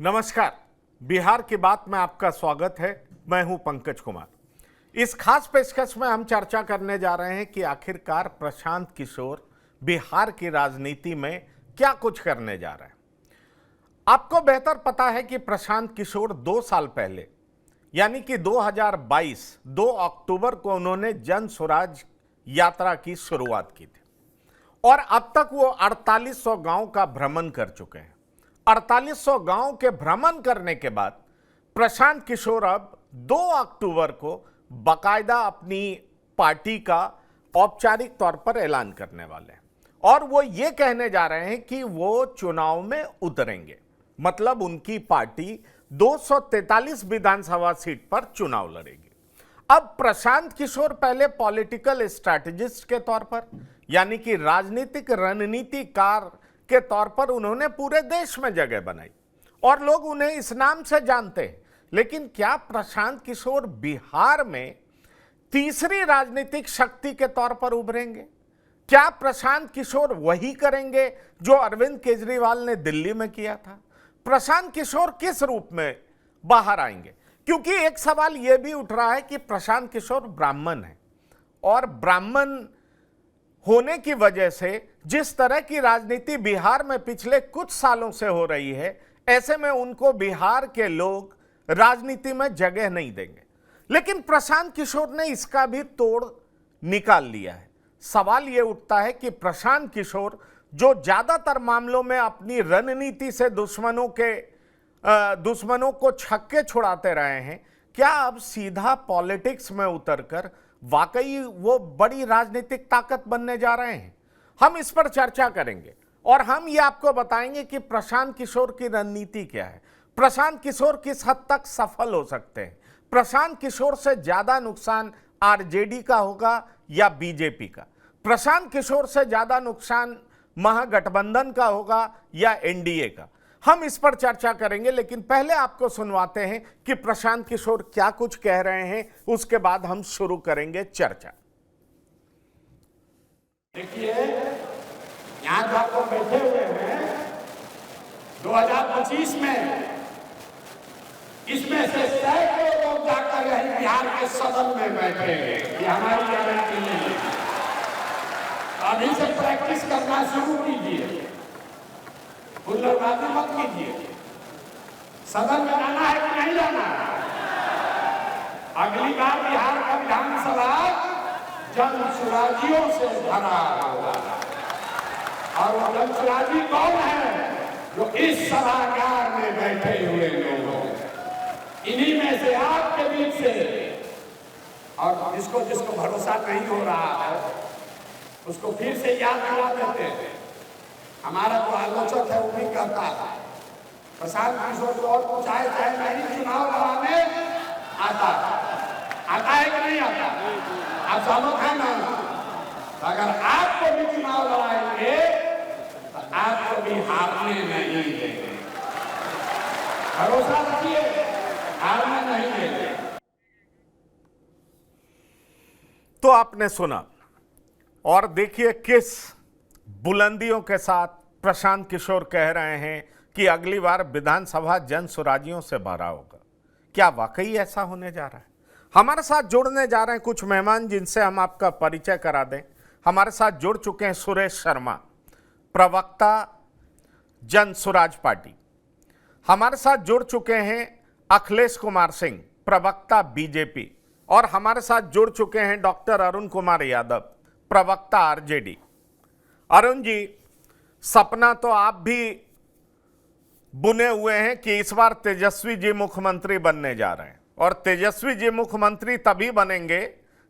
नमस्कार। बिहार की बात में आपका स्वागत है। मैं हूं पंकज कुमार। इस खास पेशकश में हम चर्चा करने जा रहे हैं कि आखिरकार प्रशांत किशोर बिहार की राजनीति में क्या कुछ करने जा रहे हैं। आपको बेहतर पता है कि प्रशांत किशोर 2 साल पहले यानी कि 2022 2 अक्टूबर को उन्होंने जन स्वराज यात्रा की शुरुआत की थी और अब तक वो 4800 गांव का भ्रमण कर चुके हैं। 4800 गांव के भ्रमण करने के बाद प्रशांत किशोर अब 2 अक्टूबर को बाकायदा अपनी पार्टी का औपचारिक तौर पर ऐलान करने वाले हैं और वो ये कहने जा रहे हैं कि वो चुनाव में उतरेंगे। मतलब उनकी पार्टी 243 विधानसभा सीट पर चुनाव लड़ेगी। अब प्रशांत किशोर पहले पॉलिटिकल स्ट्रैटेजिस्ट के तौर पर यानी कि राजनीतिक रणनीतिकार के तौर पर उन्होंने पूरे देश में जगह बनाई और लोग उन्हें इस नाम से जानते हैं। लेकिन क्या प्रशांत किशोर बिहार में तीसरी राजनीतिक शक्ति के तौर पर उभरेंगे? क्या प्रशांत किशोर वही करेंगे जो अरविंद केजरीवाल ने दिल्ली में किया था? प्रशांत किशोर किस रूप में बाहर आएंगे? क्योंकि एक सवाल यह भी उठ रहा है कि प्रशांत किशोर ब्राह्मण है और ब्राह्मण होने की वजह से जिस तरह की राजनीति बिहार में पिछले कुछ सालों से हो रही है, ऐसे में उनको बिहार के लोग राजनीति में जगह नहीं देंगे। लेकिन प्रशांत किशोर ने इसका भी तोड़ निकाल लिया है। सवाल यह उठता है कि प्रशांत किशोर जो ज्यादातर मामलों में अपनी रणनीति से दुश्मनों को छक्के छुड़ाते रहे हैं, क्या अब सीधा पॉलिटिक्स में उतरकर वाकई वो बड़ी राजनीतिक ताकत बनने जा रहे हैं? हम इस पर चर्चा करेंगे और हम ये आपको बताएंगे कि प्रशांत किशोर की रणनीति क्या है, प्रशांत किशोर किस हद तक सफल हो सकते हैं, प्रशांत किशोर से ज्यादा नुकसान आरजेडी का होगा या बीजेपी का, प्रशांत किशोर से ज्यादा नुकसान महागठबंधन का होगा या एनडीए का। हम इस पर चर्चा करेंगे, लेकिन पहले आपको सुनवाते हैं कि प्रशांत किशोर क्या कुछ कह रहे हैं, उसके बाद हम शुरू करेंगे चर्चा। देखिए, यहाँ जो आप लोग बैठे हुए हैं 2025 में इसमें से सैकड़ों लोग जाकर यही बिहार के सदन में बैठेंगे। ये हमारी गारंटी नहीं है। अभी से प्रैक्टिस करना शुरू कीजिए, हुल्लड़बाजी मत कीजिए। सदन में जाना है कि नहीं जाना? अगली बार बिहार का विधानसभा जन सुराजियों से भरा होगा और वो जन सुराजी कौन है? जो इस सभागार में बैठे हुए लोग हैं। इन्हीं में से आपके बीच से, और जिसको भरोसा नहीं हो रहा है उसको फिर से याद दिला देते हैं। हमारा जो आलोचक है वो भी कहता है प्रशांत किशोर को और कुछ आए चाहे नहीं, चुनाव लड़ाने आता है कि नहीं आता? आप सहमत हैं ना? अगर आपको भी चुनाव लड़ाएंगे तो आपको भी हारने नहीं देंगे। भरोसा रखिए, हारने नहीं देंगे। तो आपने सुना और देखिए किस बुलंदियों के साथ प्रशांत किशोर कह रहे हैं कि अगली बार विधानसभा जन सुराजियों से भरा होगा। क्या वाकई ऐसा होने जा रहा है? हमारे साथ जुड़ने जा रहे हैं कुछ मेहमान जिनसे हम आपका परिचय करा दें। हमारे साथ जुड़ चुके हैं सुरेश शर्मा, प्रवक्ता जन स्वराज पार्टी। हमारे साथ जुड़ चुके हैं अखिलेश कुमार सिंह, प्रवक्ता बीजेपी। और हमारे साथ जुड़ चुके हैं डॉक्टर अरुण कुमार यादव, प्रवक्ता आरजेडी। अरुण जी, सपना तो आप भी बुने हुए हैं कि इस बार तेजस्वी जी मुख्यमंत्री बनने जा रहे हैं और तेजस्वी जी मुख्यमंत्री तभी बनेंगे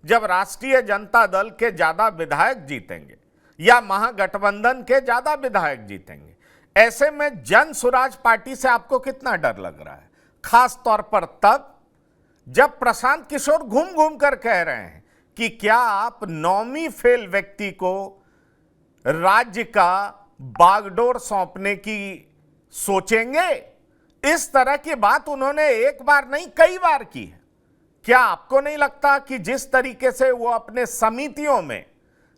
जब राष्ट्रीय जनता दल के ज्यादा विधायक जीतेंगे या महागठबंधन के ज्यादा विधायक जीतेंगे। ऐसे में जन स्वराज पार्टी से आपको कितना डर लग रहा है, खास तौर पर तब जब प्रशांत किशोर घूम घूम कर कह रहे हैं कि क्या आप नौवीं फेल व्यक्ति को राज्य का बागडोर सौंपने की सोचेंगे? इस तरह की बात उन्होंने एक बार नहीं कई बार की है। क्या आपको नहीं लगता कि जिस तरीके से वो अपने समितियों में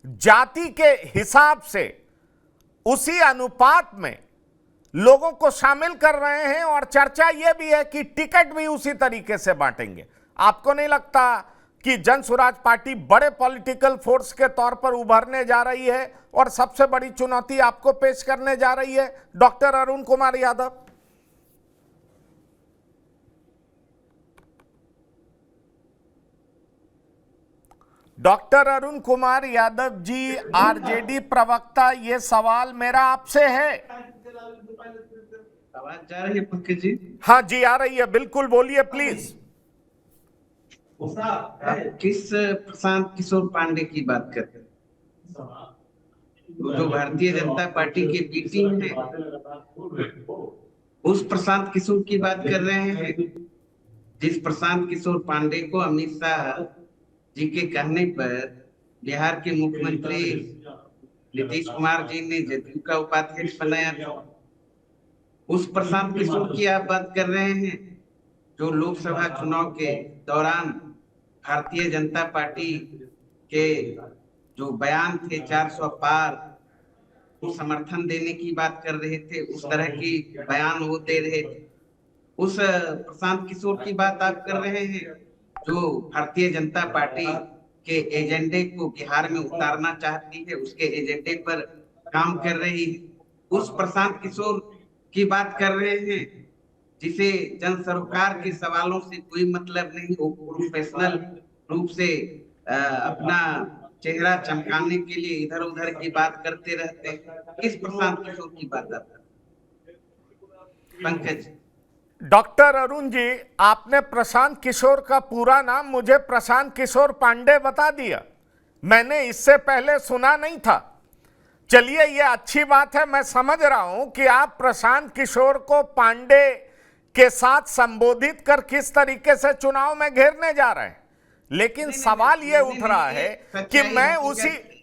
जाति के हिसाब से उसी अनुपात में लोगों को शामिल कर रहे हैं और चर्चा यह भी है कि टिकट भी उसी तरीके से बांटेंगे। आपको नहीं लगता कि जन स्वराज पार्टी बड़े पॉलिटिकल फोर्स के तौर पर उभरने जा रही है और सबसे बड़ी चुनौती आपको पेश करने जा रही है, doctor Arun Kumar Yadav? Doctor Arun Kumar Yadav ji, RJD प्रवक्ता, ये सवाल मेरा आपसे है। आवाज जा रही है पंकज जी? हाँ जी, आ रही है, बिल्कुल, बोलिए प्लीज। आप किस प्रशांत किशोर पांडे की बात कर रहे हैं? जो भारतीय जनता पार्टी के बी टीम है, उस प्रशांत किशोर की बात कर रहे हैं जिस प्रशांत किशोर पांडे को अमित शाह जी के कहने पर बिहार के मुख्यमंत्री नीतीश कुमार जी ने जदयू का उपाध्यक्ष बनाया था। उस प्रशांत किशोर की आप बात कर रहे हैं जो लोकसभा चुनाव के दौरान भारतीय जनता पार्टी के जो बयान थे 400 पार को समर्थन देने की बात कर रहे थे, उस तरह की बयान वो दे रहे थे। उस प्रशांत किशोर की बात आप कर रहे हैं जो भारतीय जनता पार्टी के एजेंडे को बिहार में उतारना चाहती है, उसके एजेंडे पर काम कर रही है। उस प्रशांत किशोर की बात कर रहे हैं जिसे जन सरोकार के सवालों से कोई मतलब नहीं, वो प्रोफेशनल रूप से अपना चेहरा चमकाने के लिए इधर उधर की बात करते रहते हैं। किस प्रशांत किशोर की बात आप पंकज? डॉक्टर अरुण जी, आपने प्रशांत किशोर का पूरा नाम मुझे प्रशांत किशोर पांडे बता दिया, मैंने इससे पहले सुना नहीं था। चलिए, ये अच्छी बात है, मैं समझ रहा हूं कि आप प्रशांत किशोर को पांडे के साथ संबोधित कर किस तरीके से चुनाव में घेरने जा रहे हैं, लेकिन सवाल ये उठ रहा है कि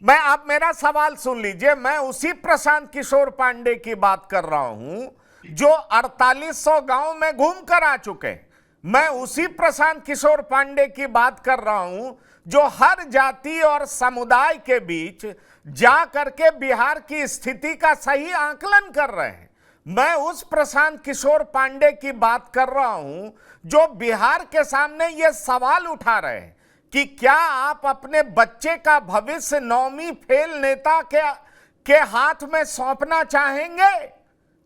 मैं आप मेरा सवाल सुन लीजिए, मैं उसी प्रशांत किशोर पांडे की बात कर रहा हूं जो 4800 गांव में घूम कर आ चुके हैं। मैं उसी प्रशांत किशोर पांडे की बात कर रहा हूं जो हर जाति और समुदाय के बीच जा करके बिहार की स्थिति का सही आकलन कर रहे हैं। मैं उस प्रशांत किशोर पांडे की बात कर रहा हूं जो बिहार के सामने यह सवाल उठा रहे हैं कि क्या आप अपने बच्चे का भविष्य 9वीं फेल नेता के हाथ में सौंपना चाहेंगे?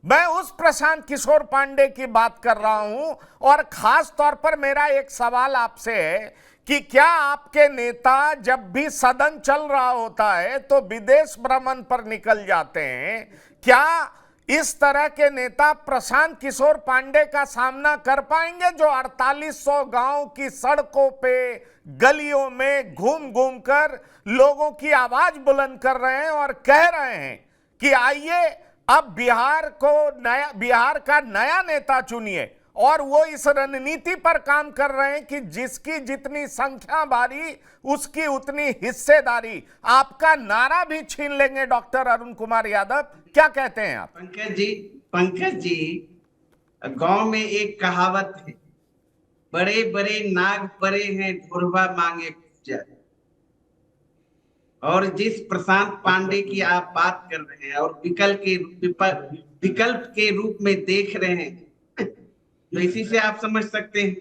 मैं उस प्रशांत किशोर पांडे की बात कर रहा हूं और खास तौर पर मेरा एक सवाल आपसे है कि क्या आपके नेता जब भी सदन चल रहा होता है तो विदेश भ्रमण पर निकल जाते हैं? क्या इस तरह के नेता प्रशांत किशोर पांडे का सामना कर पाएंगे जो 4800 गांव की सड़कों पे, गलियों में घूम घूम कर लोगों की आवाज बुलंद कर रहे हैं और कह रहे हैं कि आइए अब बिहार का नया नेता चुनिए, और वो इस रणनीति पर काम कर रहे हैं कि जिसकी जितनी संख्या भारी उसकी उतनी हिस्सेदारी। आपका नारा भी छीन लेंगे डॉक्टर अरुण कुमार यादव, क्या कहते हैं आप? पंकज जी, गांव में एक कहावत है, बड़े बड़े नाग परे हैं ढोरवा मांगे पूजा। और जिस प्रशांत पांडे की आप बात कर रहे हैं और विकल्प के रूप में देख रहे हैं, तो इसी से आप समझ सकते हैं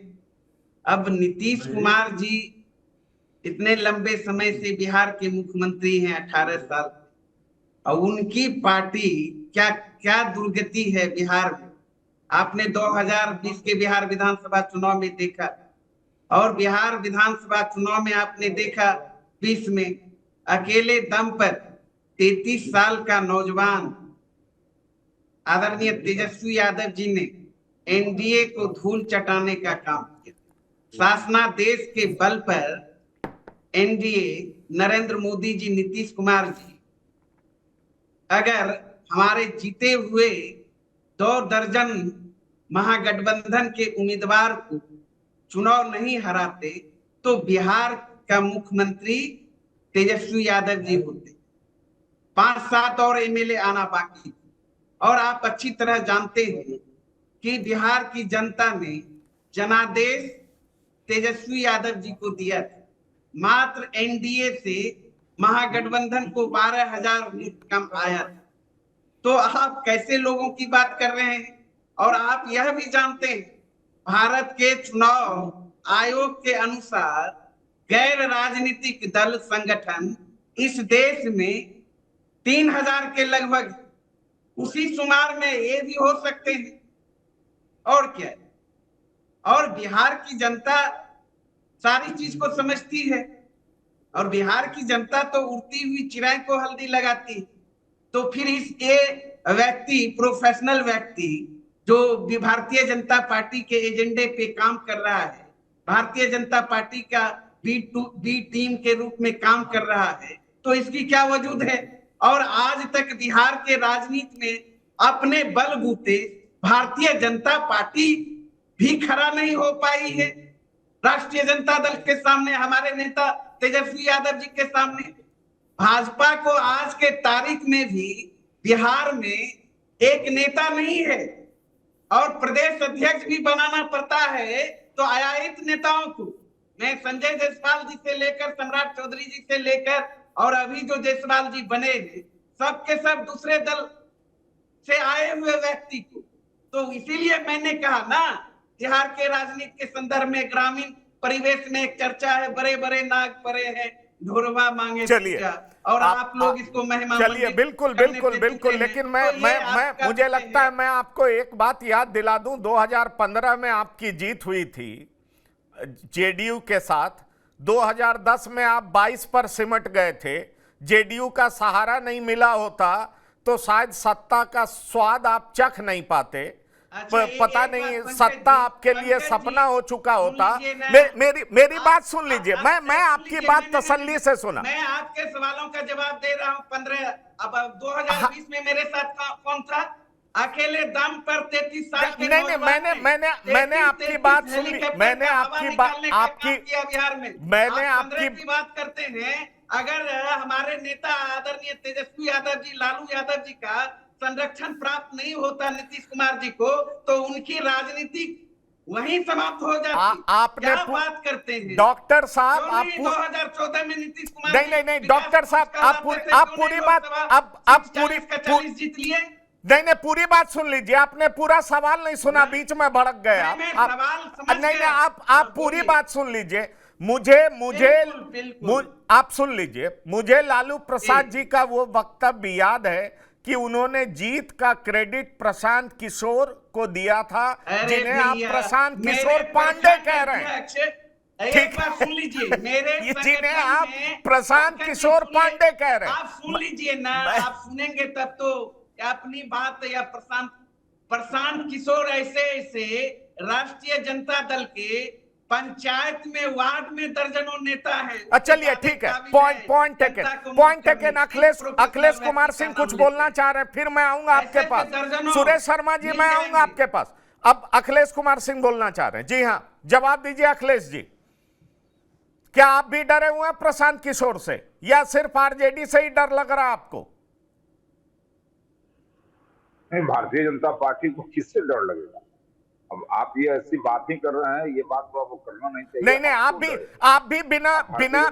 अब नीतीश कुमार जी इतने लंबे समय से बिहार के मुख्यमंत्री हैं, 18 साल, और उनकी पार्टी क्या क्या दुर्गति है बिहार में आपने 2020 के बिहार विधानसभा चुनाव में देखा, और बिहार विधानसभा चुनाव में आपने देखा 20 में अकेले दम पर 33 साल का नौजवान आदरणीय तेजस्वी यादव जी ने एनडीए को धूल चटाने का काम किया। शासनादेश के बल पर एनडीए, नरेंद्र मोदी जी, नीतीश कुमार जी अगर हमारे जीते हुए 2 दर्जन महागठबंधन के उम्मीदवार को चुनाव नहीं हराते तो बिहार का मुख्यमंत्री तेजस्वी यादव जी होते। 5-7 और एमएलए आना बाकी, और आप अच्छी तरह जानते हैं कि बिहार की जनता ने जनादेश तेजस्वी यादव जी को दिया था। मात्र एनडीए से महागठबंधन को 12,000 वोट कम आया था। तो आप कैसे लोगों की बात कर रहे हैं? और आप यह भी जानते हैं, भारत के चुनाव आयोग के अनुसार गैर राजनीतिक दल संगठन इस देश में 3000 के लगभग, उसी शुमार में ये भी हो सकते हैं। और क्या? और बिहार की जनता सारी चीज को समझती है, और बिहार की जनता तो उड़ती हुई चिड़ै को हल्दी लगाती। तो फिर ये व्यक्ति, प्रोफेशनल व्यक्ति जो भारतीय जनता पार्टी के एजेंडे पे काम कर रहा है, भारतीय जनता पार्टी का बी टीम के रूप में काम कर रहा है, तो इसकी क्या वजूद है? और आज तक बिहार के राजनीति में अपने बलबूते भारतीय जनता पार्टी भी खड़ा नहीं हो पाई है। राष्ट्रीय जनता दल के सामने, हमारे नेता तेजस्वी यादव जी के सामने, भाजपा को आज के तारीख में भी बिहार में एक नेता नहीं है, और प्रदेश अध्यक्ष भी बनाना पड़ता है तो आयातित नेताओं को। मैं संजय जायसवाल जी से लेकर सम्राट चौधरी जी से लेकर और अभी जो जायसवाल जी बने हैं, सबके सब दूसरे दल से आए हुए व्यक्ति को। तो इसीलिए मैंने कहा ना, बिहार के राजनीति के संदर्भ में ग्रामीण परिवेश में एक चर्चा है, बड़े बड़े नाग परे हैं, ढोरवा मांगे। चलिए, और आप लोग इसको मेहमान, चलिए, बिल्कुल बिल्कुल बिल्कुल, लेकिन मैं मुझे लगता है मैं आपको एक बात याद दिला दूं, 2015 में आपकी जीत हुई थी जेडीयू के साथ, 2010 में आप 22 पर सिमट गए थे। जेडीयू का सहारा नहीं मिला होता तो शायद सत्ता का स्वाद आप चख नहीं पाते। पता नहीं सत्ता आपके लिए सपना हो चुका होता। मेरी बात सुन लीजिए, मैं आपकी बात तसल्ली से सुना। मैं आपके सवालों का जवाब दे रहा हूं। 2020 में मेरे साथ कौन था? अकेले दम पर 33 साल के नहीं, मैंने आपकी बात सुन ली। मैंने आपकी बात, बिहार में मैंने आपकी बात करते हैं। अगर हमारे नेता आदरणीय तेजस्वी यादव जी, लालू यादव जी का संरक्षण प्राप्त नहीं होता नीतीश कुमार जी को, तो उनकी राजनीति वहीं समाप्त हो जाती। आपने क्या बात करते हैं डॉक्टर साहब? आप 2014 में नीतीश कुमार नहीं डॉक्टर साहब, आप पूरी बात, आप पूरी 40 जीत लिए। नहीं, पूरी बात सुन लीजिए। आपने पूरा सवाल नहीं सुना, बीच में भड़क गए आप। नहीं, आप पूरी बात सुन लीजिए। आप सुन लीजिए, मुझे लालू प्रसाद जी का वो वक्तव्य याद है कि उन्होंने जीत का क्रेडिट प्रशांत किशोर को दिया था, जिन्हें आप प्रशांत किशोर पांडे कह रहे हैं। ठीक है, सुन लीजिए, मेरे जिन्हें आप प्रशांत किशोर पांडे कह रहे हैं। आप सुन लीजिए ना, आप सुनेंगे तब तो अपनी बात। या प्रशांत किशोर ऐसे राष्ट्रीय जनता दल के पंचायत में, वार्ड में दर्जनों नेता हैं। चलिए, ठीक है, पॉइंट टेकन। अखिलेश कुमार सिंह कुछ बोलना चाह रहे हैं, फिर मैं आऊंगा आपके पास। सुरेश शर्मा जी, मैं आऊंगा आपके पास। अब अखिलेश कुमार सिंह बोलना चाह रहे हैं। जी हाँ, जवाब दीजिए अखिलेश जी। क्या आप भी डरे हुए हैं प्रशांत किशोर से, या सिर्फ आरजेडी से ही डर लग रहा है आपको? नहीं, भारतीय जनता पार्टी को किससे डर लगेगा? अब आप ये ऐसी बात ही कर रहे हैं, ये बात तो आपको करना नहीं चाहिए। नहीं, आप भी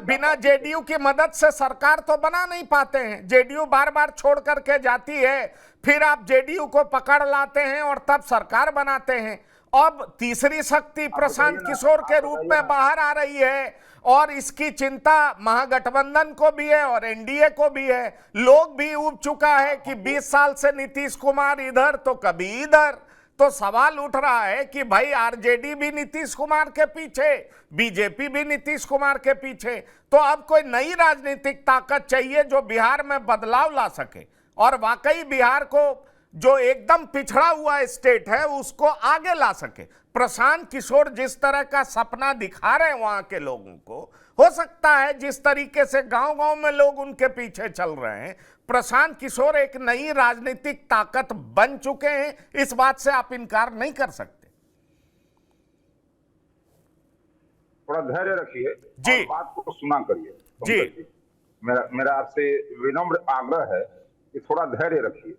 बिना जेडीयू की मदद से सरकार तो बना नहीं पाते हैं। जेडीयू बार बार छोड़ करके जाती है, फिर आप जेडीयू को पकड़ लाते हैं और तब सरकार बनाते हैं। अब तीसरी शक्ति प्रशांत किशोर के रूप में बाहर आ रही है, और इसकी चिंता महागठबंधन को भी है और एनडीए को भी है। लोग भी उब चुका है कि 20 साल से नीतीश कुमार इधर तो कभी इधर। तो सवाल उठ रहा है कि भाई आरजेडी भी नीतीश कुमार के पीछे, बीजेपी भी नीतीश कुमार के पीछे। तो अब कोई नई राजनीतिक ताकत चाहिए जो बिहार में बदलाव ला सके, और वाकई बिहार को जो एकदम पिछड़ा हुआ स्टेट है उसको आगे ला सके। प्रशांत किशोर जिस तरह का सपना दिखा रहे हैं वहां के लोगों को, हो सकता है जिस तरीके से गांव-गांव में लोग उनके पीछे चल रहे हैं, प्रशांत किशोर एक नई राजनीतिक ताकत बन चुके हैं। इस बात से आप इनकार नहीं कर सकते। थोड़ा धैर्य रखिए जी, बात को सुना करिए जी। मेरा आपसे विनम्र आग्रह है कि थोड़ा धैर्य रखिए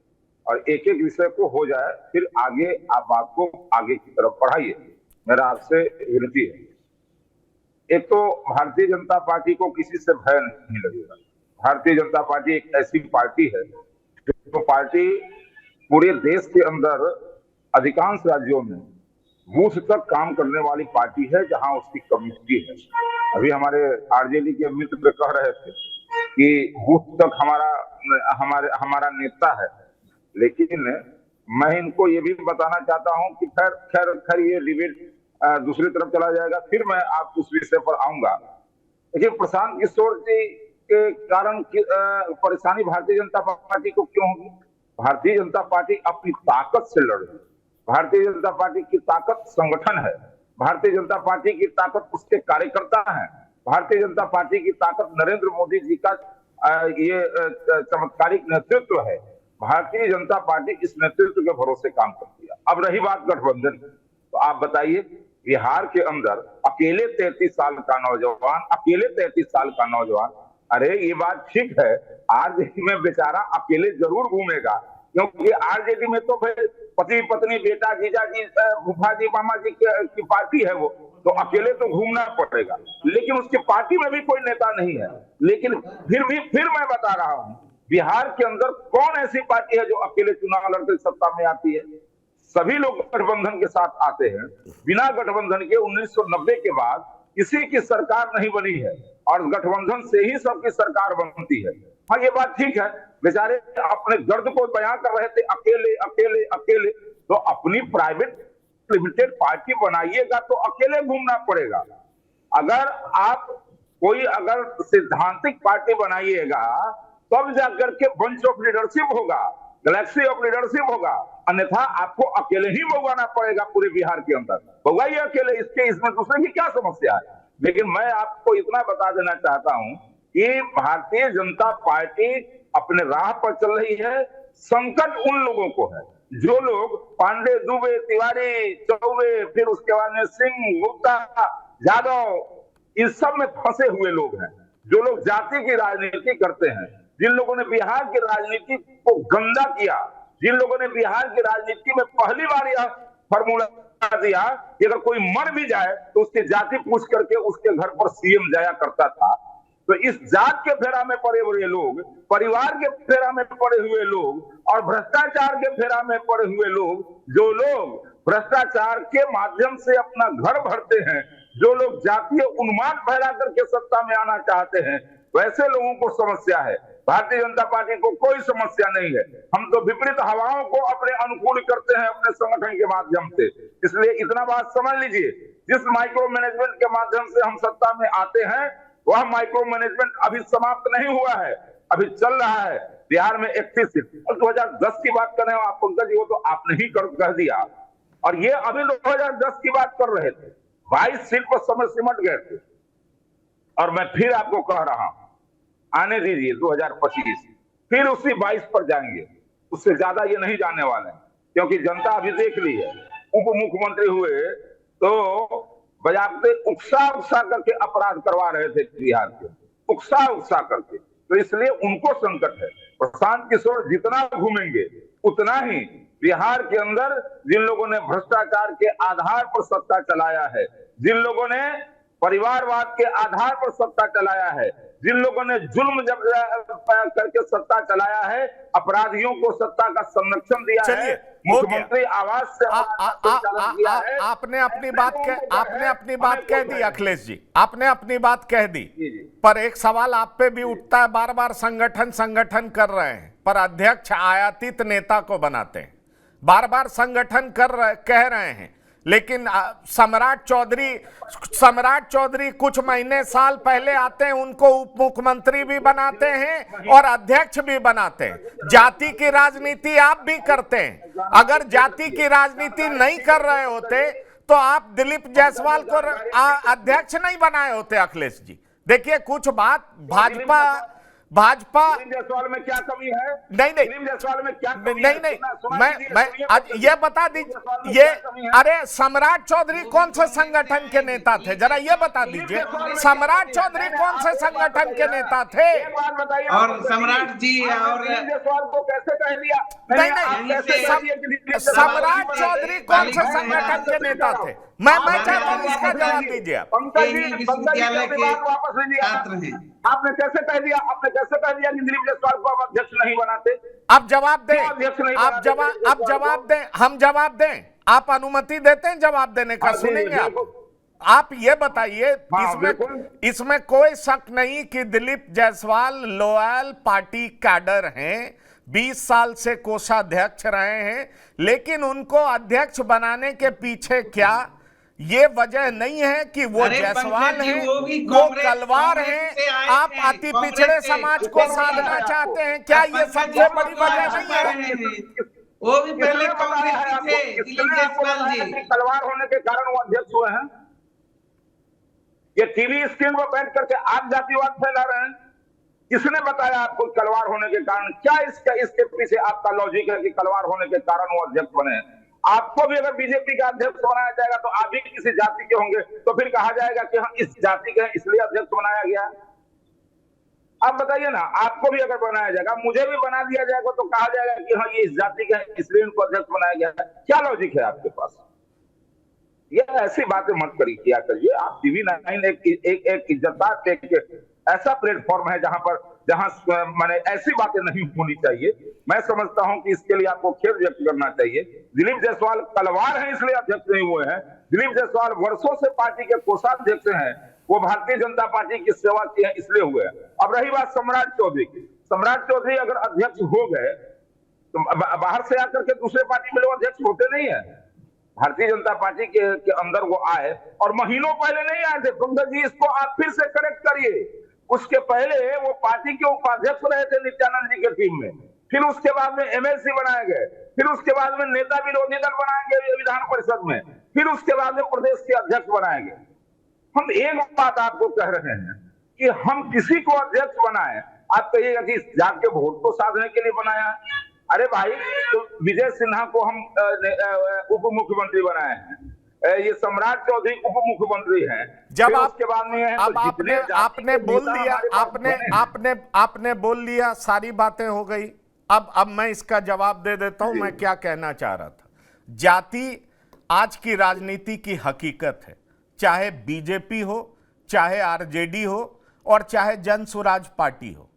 और एक एक विषय को हो जाए, फिर आगे आप बात को आगे की तरफ बढ़ाइए। मेरा आपसे विनती है। एक तो भारतीय जनता पार्टी को किसी से भय नहीं लगेगा। भारतीय जनता पार्टी एक ऐसी पार्टी है जो पार्टी पूरे देश के अंदर अधिकांश राज्यों में बूथ तक काम करने वाली पार्टी है, जहां उसकी कमिटी है। अभी हमारे आरजेडी के मित्र कह रहे थे कि बूथ तक हमारा नेता है, लेकिन मैं इनको ये भी बताना चाहता हूं कि खैर ये डिबेट दूसरी तरफ चला जाएगा, फिर मैं आप उस विषय पर आऊंगा। देखिए, प्रशांत किशोर जी के कारण परेशानी भारतीय जनता पार्टी को क्यों होगी? भारतीय जनता पार्टी अपनी ताकत से लड़ रही है। भारतीय जनता पार्टी की ताकत संगठन है, भारतीय जनता पार्टी की ताकत उसके कार्यकर्ता हैं, भारतीय जनता पार्टी की ताकत नरेंद्र मोदी जी का ये चमत्कारिक नेतृत्व है। भारतीय जनता पार्टी इस नेतृत्व के भरोसे काम करती है। अब रही बात गठबंधन, तो आप बताइए, बिहार के अंदर अकेले 33 साल का नौजवान, अरे ये बात ठीक है, आरजेडी में बेचारा अकेले जरूर घूमेगा, क्योंकि आरजेडी में तो फिर पति पत्नी बेटा जीजा जी फूफा जी मामा जी की पार्टी है, वो तो अकेले तो घूमना पड़ेगा, लेकिन उसकी पार्टी में भी कोई नेता नहीं है। लेकिन फिर मैं बता रहा हूं, बिहार के अंदर कौन ऐसी पार्टी है जो अकेले चुनाव लड़कर सत्ता में आती है? सभी लोग गठबंधन के साथ आते हैं। बिना गठबंधन के 1990 के बाद किसी की सरकार नहीं बनी है, और गठबंधन से ही सबकी सरकार बनती है। हाँ, ये बात ठीक है, बेचारे अपने दर्द को बयां कर रहे थे, अकेले अकेले अकेले, तो अपनी प्राइवेट लिमिटेड पार्टी बनाइएगा तो अकेले घूमना पड़ेगा। अगर सैद्धांतिक पार्टी बनाइएगा तब जाकर के बंच ऑफ लीडरशिप होगा, गैलेक्सी ऑफ लीडरशिप होगा, अन्यथा आपको अकेले ही भोगाना पड़ेगा पूरे बिहार के अंदर। भोगाइए अकेले, इसमें दूसरे की क्या समस्या है? लेकिन मैं आपको इतना बता देना चाहता हूं कि भारतीय जनता पार्टी अपने राह पर चल रही है। संकट उन लोगों को है जो लोग पांडे, दुबे, तिवारी, चौबे, फिर उसके बाद में सिंह, गुप्ता, यादव, इन सब में फंसे हुए लोग हैं, जो लोग जाति की राजनीति करते हैं, जिन लोगों ने बिहार की राजनीति को गंदा किया, जिन लोगों ने बिहार की राजनीति में पहली बार यह फॉर्मूला दिया कि अगर कोई मर भी जाए तो उसकी जाति पूछ करके उसके घर पर सीएम जाया करता था। तो इस जात के फेरा में पड़े हुए लोग, परिवार के फेरा में पड़े हुए लोग और भ्रष्टाचार के फेरा में पड़े हुए लोग, जो लोग भ्रष्टाचार के माध्यम से अपना घर भरते हैं, जो लोग जातीय उन्माद फैला करके सत्ता में आना चाहते हैं, वैसे लोगों को समस्या है। भारतीय जनता पार्टी को कोई समस्या नहीं है। हम तो विपरीत हवाओं को अपने अनुकूल करते हैं अपने संगठन के माध्यम से। इसलिए इतना बात समझ लीजिए, जिस माइक्रो मैनेजमेंट के माध्यम से हम सत्ता में आते हैं, वह माइक्रो मैनेजमेंट अभी समाप्त नहीं हुआ है, अभी चल रहा है। बिहार में 31 सीट, और 2010 की बात कर रहे हो आप पंकज जी, वो तो आपने ही कह दिया, और ये अभी 2010 की बात कर रहे थे। 22 सीट पर समय सिमट गए थे, और मैं फिर आपको कह रहा हूं, आने दीजिए 2025, फिर उसी 22 पर जाएंगे, उससे ज्यादा ये नहीं जाने वाले हैं, क्योंकि जनता अभी देख ली है। उप मुख्यमंत्री हुए तो बजाते उकसा करके अपराध करवा रहे थे बिहार के, उकसा करके, तो इसलिए उनको संकट है। प्रशांत किशोर जितना घूमेंगे उतना ही बिहार के अंदर जिन लोगों ने भ्रष्टाचार के आधार पर सत्ता चलाया है, जिन लोगों ने परिवारवाद के आधार पर सत्ता चलाया है, जिन लोगों ने जुल्म जब करके सत्ता चलाया है, अपराधियों को सत्ता का संरक्षण दिया है, मुख्यमंत्री आवास से आपने अपनी बात कह दी अखिलेश जी, आपने अपनी बात कह दी। पर एक सवाल आप पे भी उठता है, बार बार संगठन कर रहे हैं, पर अध्यक्ष आयातित नेता को बनाते हैं, बार बार संगठन कह रहे हैं, लेकिन सम्राट चौधरी कुछ महीने साल पहले आते हैं, उनको उप मुख्यमंत्री भी बनाते हैं और अध्यक्ष भी बनाते हैं। जाति की राजनीति आप भी करते हैं। अगर जाति की राजनीति नहीं कर रहे होते तो आप दिलीप जायसवाल को अध्यक्ष नहीं बनाए होते अखिलेश जी। देखिए, कुछ बात भाजपा जायसवाल में क्या कमी है? नहीं जायसवाल में क्या कमी है? मैं आज ये बता दीजिए, ये अरे सम्राट चौधरी कौन से संगठन के नेता थे, जरा ये बता दीजिए, सम्राट चौधरी कौन से संगठन के नेता थे? और सम्राट जी और जायसवाल को कैसे कह दिया? नहीं, सम्राट चौधरी कौन से संगठन के नेता थे? मैं चाहता हूं इसका जवाब दीजिए आप। पंकज जी, विश्वविद्यालय के वापस ले लिया छात्र हैं। आपने कैसे कह दिया कि दिलीप जायसवाल को आप अध्यक्ष नहीं बनाते? आप जवाब दें, क्यों अध्यक्ष नहीं आप बनाते दिलीप जवाब जायसवाल दें, हम जवाब दें, आप अनुमति देते हैं जवाब देने का? हाँ जी, सुनेंगे आप। बिल्कुल। आप ये बताइए, हाँ, बिल्कुल। इसमें कोई शक नहीं कि Dilip Jaiswal loyal party cadre हैं, 20 साल से कोषाध्यक्ष रहे हैं, लेकिन उनको अध्यक्ष बनाने के पीछे क्या ये वजह नहीं है कि वो अरे जायसवाल पंकज जी, हैं, वो भी वो कांग्रेस- कलवार कांग्रेस हैं, से आए आप थे, अति कांग्रेस पिछड़े से। समाज वो को कौन साधना बताया चाहते आपको? हैं, क्या ये पंकज सबसे जी, बड़ी वो वजह तो नहीं है? रहे हैं। वो भी पहले किसने बताया है कांग्रेसी आपको? थे, किसने दिलीप आपको जायसवाल बताया जी। कि तलवार होने के कारण वो अध्यक्ष हुए हैं? ये टीवी स्क्रीन पर बैठ करके आप जातिवाद फैला रहे हैं। किसने बताया आपको तलवार होने के कारण? क्या इसके पीछे आपका लॉजिक है कि तलवार होने के कारण वो अध्यक्ष बने हैं? आपको भी अगर बीजेपी का अध्यक्ष बनाया जाएगा तो आप भी किसी जाति के होंगे, तो फिर कहा जाएगा कि हाँ इस जाति के इसलिए अध्यक्ष बनाया गया। आप बताइए ना, आपको भी अगर बनाया जाएगा, मुझे भी बना दिया जाएगा तो कहा जाएगा कि हाँ ये इस जाति के इसलिए इनको अध्यक्ष बनाया गया। क्या लॉजिक है आपके पास? ये ऐसी बातें मत किया करिए। आप टीवी 9 एक इज्जतदार एक ऐसा प्लेटफॉर्म है जहां माने ऐसी बातें नहीं होनी चाहिए। मैं समझता हूं कि इसके लिए आपको खेद व्यक्त करना चाहिए। दिलीप जायसवाल तलवार हैं इसलिए अध्यक्ष नहीं हुए हैं। दिलीप जायसवाल वर्षों से पार्टी के कोषाध्यक्ष हैं, वो भारतीय जनता पार्टी की सेवा की है इसलिए हुए हैं। अब रही बात सम्राट चौधरी की, सम्राट चौधरी अगर अध्यक्ष हो गए तो बाहर से आकर के दूसरे पार्टी में लोग अध्यक्ष होते नहीं है। भारतीय जनता पार्टी के अंदर वो आए और महीनों पहले नहीं आए थे। पंकज जी, इसको आप फिर से करेक्ट करिए। उसके पहले वो पार्टी के उपाध्यक्ष रहे थे नित्यानंद जी के टीम में, फिर उसके बाद में एमएलसी बनाए गए, फिर उसके बाद में नेता विरोधी दल बनाए गए विधान परिषद में, फिर उसके बाद में प्रदेश के अध्यक्ष बनाए गए। हम एक बात आपको कह रहे हैं कि हम किसी को अध्यक्ष बनाए, आप कहिएगा कि जाके वोट को साधने के लिए बनाया। अरे भाई, तो विजय सिन्हा को हम उप मुख्यमंत्री बनाए हैं, ये सम्राट चौधरी उप मुख्यमंत्री हैं। जब फिर आप उसके बाद में अब आपने बोल लिया, आपने बोल लिया, सारी बातें हो गई। अब मैं इसका जवाब दे देता हूं। मैं क्या कहना चाह रहा था, जाति आज की राजनीति की हकीकत है, चाहे बीजेपी हो, चाहे आरजेडी हो और चाहे जन स्वराज पार्टी हो,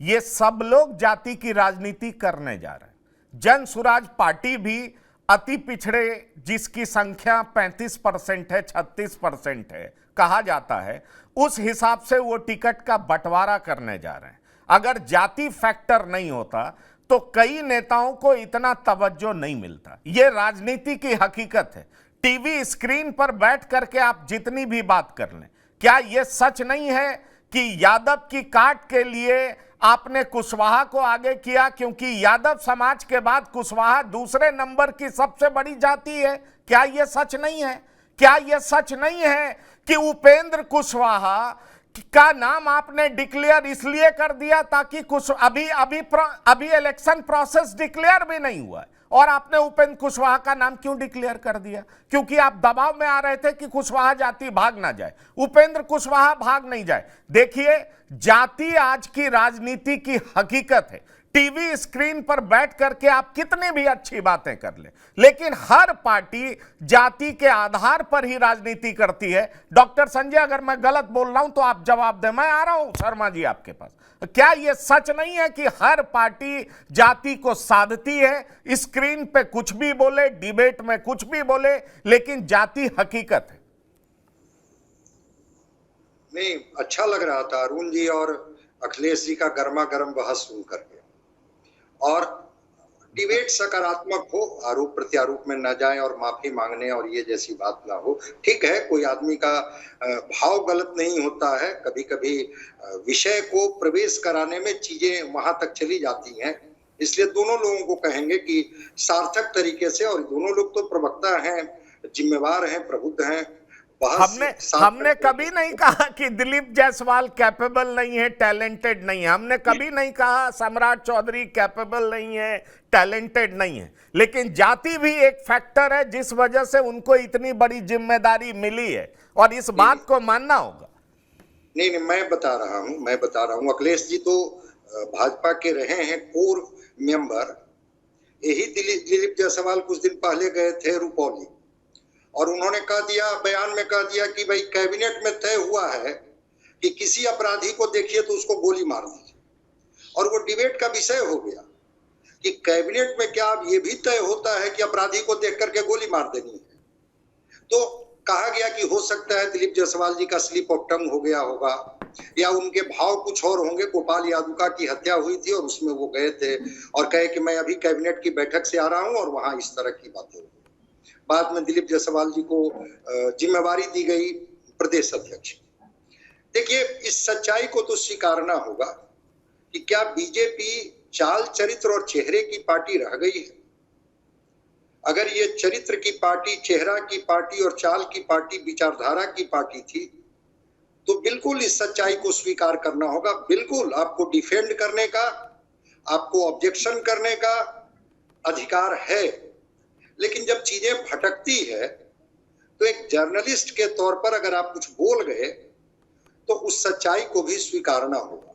ये सब लोग जाति की राजनीति करने जा रहे हैं। जन स्वराज पार्टी भी अति पिछड़े जिसकी संख्या 35% है, 36% है कहा जाता है, उस हिसाब से वो टिकट का बंटवारा करने जा रहे हैं। अगर जाति फैक्टर नहीं होता तो कई नेताओं को इतना तवज्जो नहीं मिलता। ये राजनीति की हकीकत है। टीवी स्क्रीन पर बैठ करके आप जितनी भी बात कर लें, क्या यह सच नहीं है कि यादव की काट के लिए आपने कुशवाहा को आगे किया, क्योंकि यादव समाज के बाद कुशवाहा दूसरे नंबर की सबसे बड़ी जाति है? क्या यह सच नहीं है? क्या यह सच नहीं है कि उपेंद्र कुशवाहा का नाम आपने डिक्लेयर इसलिए कर दिया ताकि अभी इलेक्शन प्रोसेस डिक्लेयर भी नहीं हुआ है और आपने उपेंद्र कुशवाहा का नाम क्यों डिक्लेयर कर दिया? क्योंकि आप दबाव में आ रहे थे कि कुशवाहा जाति भाग ना जाए, उपेंद्र कुशवाहा भाग नहीं जाए। देखिए, जाति आज की राजनीति की हकीकत है। टीवी स्क्रीन पर बैठ करके आप कितनी भी अच्छी बातें कर ले, लेकिन हर पार्टी जाति के आधार पर ही राजनीति करती है। डॉक्टर संजय, अगर मैं गलत बोल रहा हूं तो आप जवाब दें। मैं आ रहा हूं शर्मा जी आपके पास। क्या यह सच नहीं है कि हर पार्टी जाति को साधती है, स्क्रीन पे कुछ भी बोले, डिबेट में कुछ भी बोले, लेकिन जाति हकीकत है? नहीं, अच्छा लग रहा था अरुण जी और अखिलेश जी का गर्मा गर्म बहस सुन करके, और डिबेट सकारात्मक हो, आरोप प्रत्यारोप में न जाए और माफी मांगने और ये जैसी बात ना हो। ठीक है, कोई आदमी का भाव गलत नहीं होता है, कभी कभी विषय को प्रवेश कराने में चीजें वहां तक चली जाती हैं। इसलिए दोनों लोगों को कहेंगे कि सार्थक तरीके से, और दोनों लोग तो प्रवक्ता हैं, जिम्मेवार हैं, प्रबुद्ध हैं। हमने कभी नहीं कहा कि दिलीप जायसवाल कैपेबल नहीं है, टैलेंटेड नहीं है। हमने कभी नहीं कहा सम्राट चौधरी कैपेबल नहीं है, टैलेंटेड नहीं है। लेकिन जाति भी एक फैक्टर है जिस वजह से उनको इतनी बड़ी जिम्मेदारी मिली है, और इस बात को मानना होगा। नहीं, मैं बता रहा हूँ अखिलेश जी तो भाजपा के रहे हैं कोर मेंबर। यही दिलीप जायसवाल कुछ दिन पहले गए थे रुपौली, और उन्होंने कह दिया, बयान में कह दिया कि भाई कैबिनेट में तय हुआ है कि किसी अपराधी को देखिए तो उसको गोली मार दीजिए। और वो डिबेट का विषय हो गया कि कैबिनेट में क्या अब ये भी तय होता है कि अपराधी को देख करके गोली मार देनी है। तो कहा गया कि हो सकता है दिलीप जायसवाल जी का स्लिप ऑफ टंग हो गया होगा या उनके भाव कुछ और होंगे। गोपाल यादव की हत्या हुई थी और उसमें वो गए थे और कहे कि मैं अभी कैबिनेट की बैठक से आ रहा हूं और वहां इस तरह की बातें हुई। बाद में दिलीप जायसवाल जी को जिम्मेवारी दी गई प्रदेश अध्यक्ष। देखिए, इस सच्चाई को तो स्वीकारना होगा कि क्या बीजेपी चाल चरित्र और चेहरे की पार्टी रह गई है? अगर ये चरित्र की पार्टी, चेहरा की पार्टी और चाल की पार्टी, विचारधारा की पार्टी थी तो बिल्कुल इस सच्चाई को स्वीकार करना होगा। बिल्कुल आपको डिफेंड करने का, आपको ऑब्जेक्शन करने का अधिकार है। लेकिन जब चीजें भटकती है तो एक जर्नलिस्ट के तौर पर अगर आप कुछ बोल गए तो उस सच्चाई को भी स्वीकारना होगा।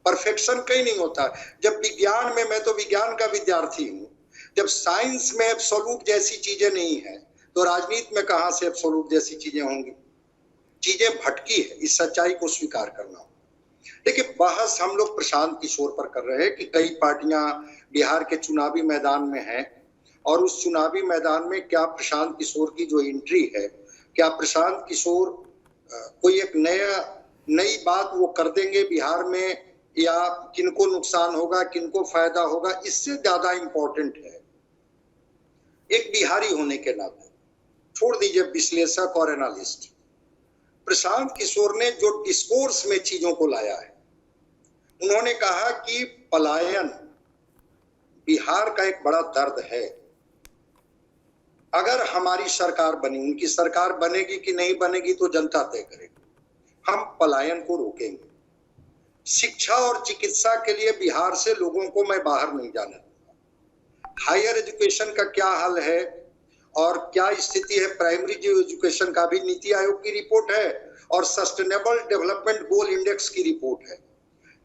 परफेक्शन कहीं नहीं होता। जब विज्ञान में, मैं तो विज्ञान का विद्यार्थी हूं, जब साइंस में एब्सोल्यूट जैसी चीजें नहीं है तो राजनीति में कहां से एब्सोल्यूट जैसी चीजें होंगी? चीजें भटकी है, इस सच्चाई को स्वीकार करना होगा। देखिए, बहस हम लोग प्रशांत किशोर पर कर रहे हैं कि कई पार्टियां बिहार के चुनावी मैदान में हैं और उस चुनावी मैदान में क्या प्रशांत किशोर की जो एंट्री है, क्या प्रशांत किशोर कोई एक नई बात वो कर देंगे बिहार में, या किनको नुकसान होगा, किनको फायदा होगा? इससे ज्यादा इंपॉर्टेंट है एक बिहारी होने के नाते, छोड़ दीजिए विश्लेषक और एनालिस्ट, प्रशांत किशोर ने जो डिस्कोर्स में चीजों को लाया है, उन्होंने कहा कि पलायन बिहार का एक बड़ा दर्द है। अगर हमारी सरकार बनी, उनकी सरकार बनेगी कि नहीं बनेगी तो जनता तय करेगी, हम पलायन को रोकेंगे। शिक्षा और चिकित्सा के लिए बिहार से लोगों को मैं बाहर नहीं जाने दूंगा। हायर एजुकेशन का क्या हाल है और क्या स्थिति है, प्राइमरी जो एजुकेशन का भी नीति आयोग की रिपोर्ट है और सस्टेनेबल डेवलपमेंट गोल इंडेक्स की रिपोर्ट है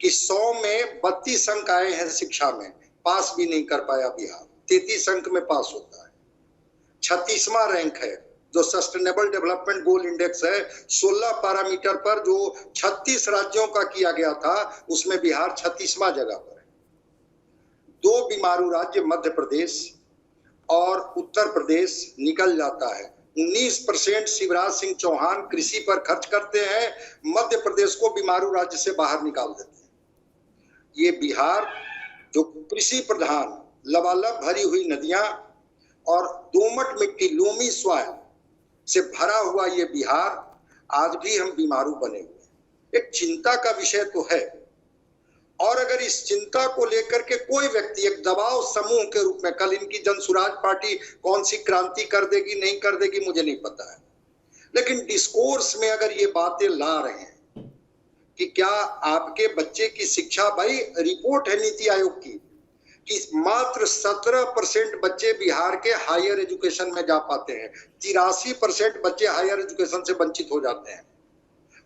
कि 100 में 32 अंक आए हैं शिक्षा में, पास भी नहीं कर पाया बिहार। 33 अंक में पास होता है। 36वां रैंक है जो सस्टेनेबल डेवलपमेंट गोल इंडेक्स है। 16 पैरामीटर पर जो 36 राज्यों का किया गया था उसमें बिहार 36वां जगह पर है। 2 बीमारू राज्य मध्य प्रदेश और उत्तर प्रदेश निकल जाता है। 19% शिवराज सिंह चौहान कृषि पर खर्च करते हैं, मध्य प्रदेश को बीमारू राज्य से बाहर निकाल देते हैं। ये बिहार जो कृषि प्रधान, लबालब भरी हुई नदियां और दोमट मिट्टी, लोमी सॉइल से भरा हुआ ये बिहार, आज भी हम बीमारू बने हुए। एक चिंता का विषय तो है। और अगर इस चिंता को लेकर के कोई व्यक्ति एक दबाव समूह के रूप में, कल इनकी जनसुराज पार्टी कौन सी क्रांति कर देगी नहीं कर देगी मुझे नहीं पता है, लेकिन डिस्कोर्स में अगर ये बातें ला रहे हैं कि क्या आपके बच्चे की शिक्षा, भाई रिपोर्ट है नीति आयोग की कि मात्र 17% बच्चे बिहार के हायर एजुकेशन में जा पाते हैं, 83% बच्चे हायर एजुकेशन से वंचित हो जाते हैं।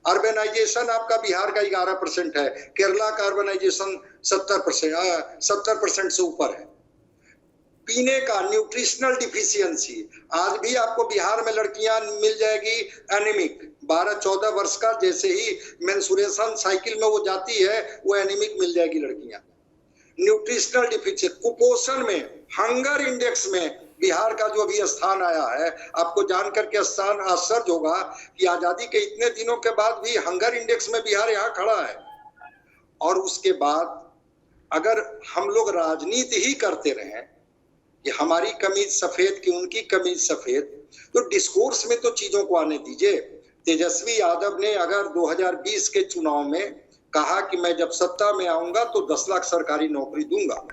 अर्बनाइजेशन आपका बिहार का 11% है, केरला का अर्बनाइजेशन 70% से ऊपर है। पीने का न्यूट्रिशनल डिफिशियंसी, आज भी आपको बिहार में लड़कियां मिल जाएगी एनीमिक, 12-14 वर्ष का, जैसे ही मेंस्ट्रुएशन साइकिल में वो जाती है वो एनीमिक मिल जाएगी लड़कियां। न्यूट्रिशनल डिफिशियंसी, कुपोषण में, हंगर इंडेक्स में बिहार का जो भी स्थान आया है, आपको जानकर के स्थान आश्चर्य होगा कि आजादी के इतने दिनों के बाद भी हंगर इंडेक्स में बिहार यहाँ खड़ा है। और उसके बाद अगर हम लोग राजनीति ही करते रहे कि हमारी कमीज सफेद की उनकी कमीज सफेद, तो डिस्कोर्स में तो चीजों को आने दीजिए। तेजस्वी यादव ने अगर 2020 के चुनाव में कहा कि मैं जब सत्ता में आऊंगा तो 10 लाख सरकारी नौकरी दूंगा,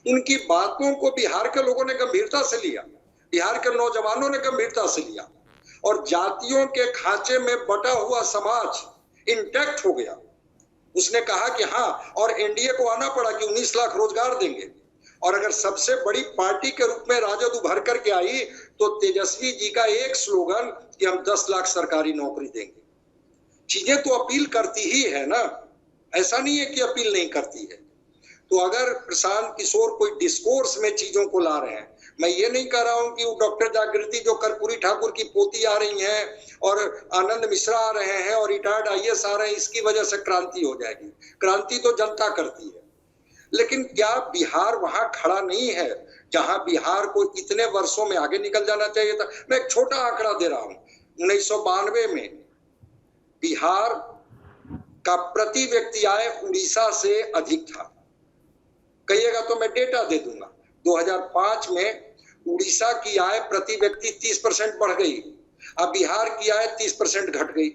उनकी बातों को बिहार के लोगों ने गंभीरता से लिया, बिहार के नौजवानों ने गंभीरता से लिया और जातियों के खांचे में बटा हुआ समाज इंटैक्ट हो गया। उसने कहा कि हाँ, और एनडीए को आना पड़ा कि 19 लाख रोजगार देंगे। और अगर सबसे बड़ी पार्टी के रूप में राजद उभर करके आई तो तेजस्वी जी का एक स्लोगन कि हम 10 लाख सरकारी नौकरी देंगे। चीजें तो अपील करती ही है ना, ऐसा नहीं है कि अपील नहीं करती है। तो अगर प्रशांत किशोर कोई डिस्कोर्स में चीजों को ला रहे हैं, मैं ये नहीं कह रहा हूं कि वो डॉक्टर जागृति जो कर्पूरी ठाकुर की पोती आ रही हैं और आनंद मिश्रा आ रहे हैं और रिटायर्ड आईएएस आ रहे हैं, इसकी वजह से क्रांति हो जाएगी। क्रांति तो जनता करती है, लेकिन क्या बिहार वहां खड़ा नहीं है जहां बिहार को इतने वर्षों में आगे निकल जाना चाहिए था? मैं एक छोटा आंकड़ा दे रहा हूं। 1992 में बिहार का प्रति व्यक्ति आय उड़ीसा से अधिक था। कहिएगा तो मैं डेटा दे दूंगा। 2005 में उड़ीसा की आय प्रति व्यक्ति 30% बढ़ गई, अब बिहार की आय 30% घट गई।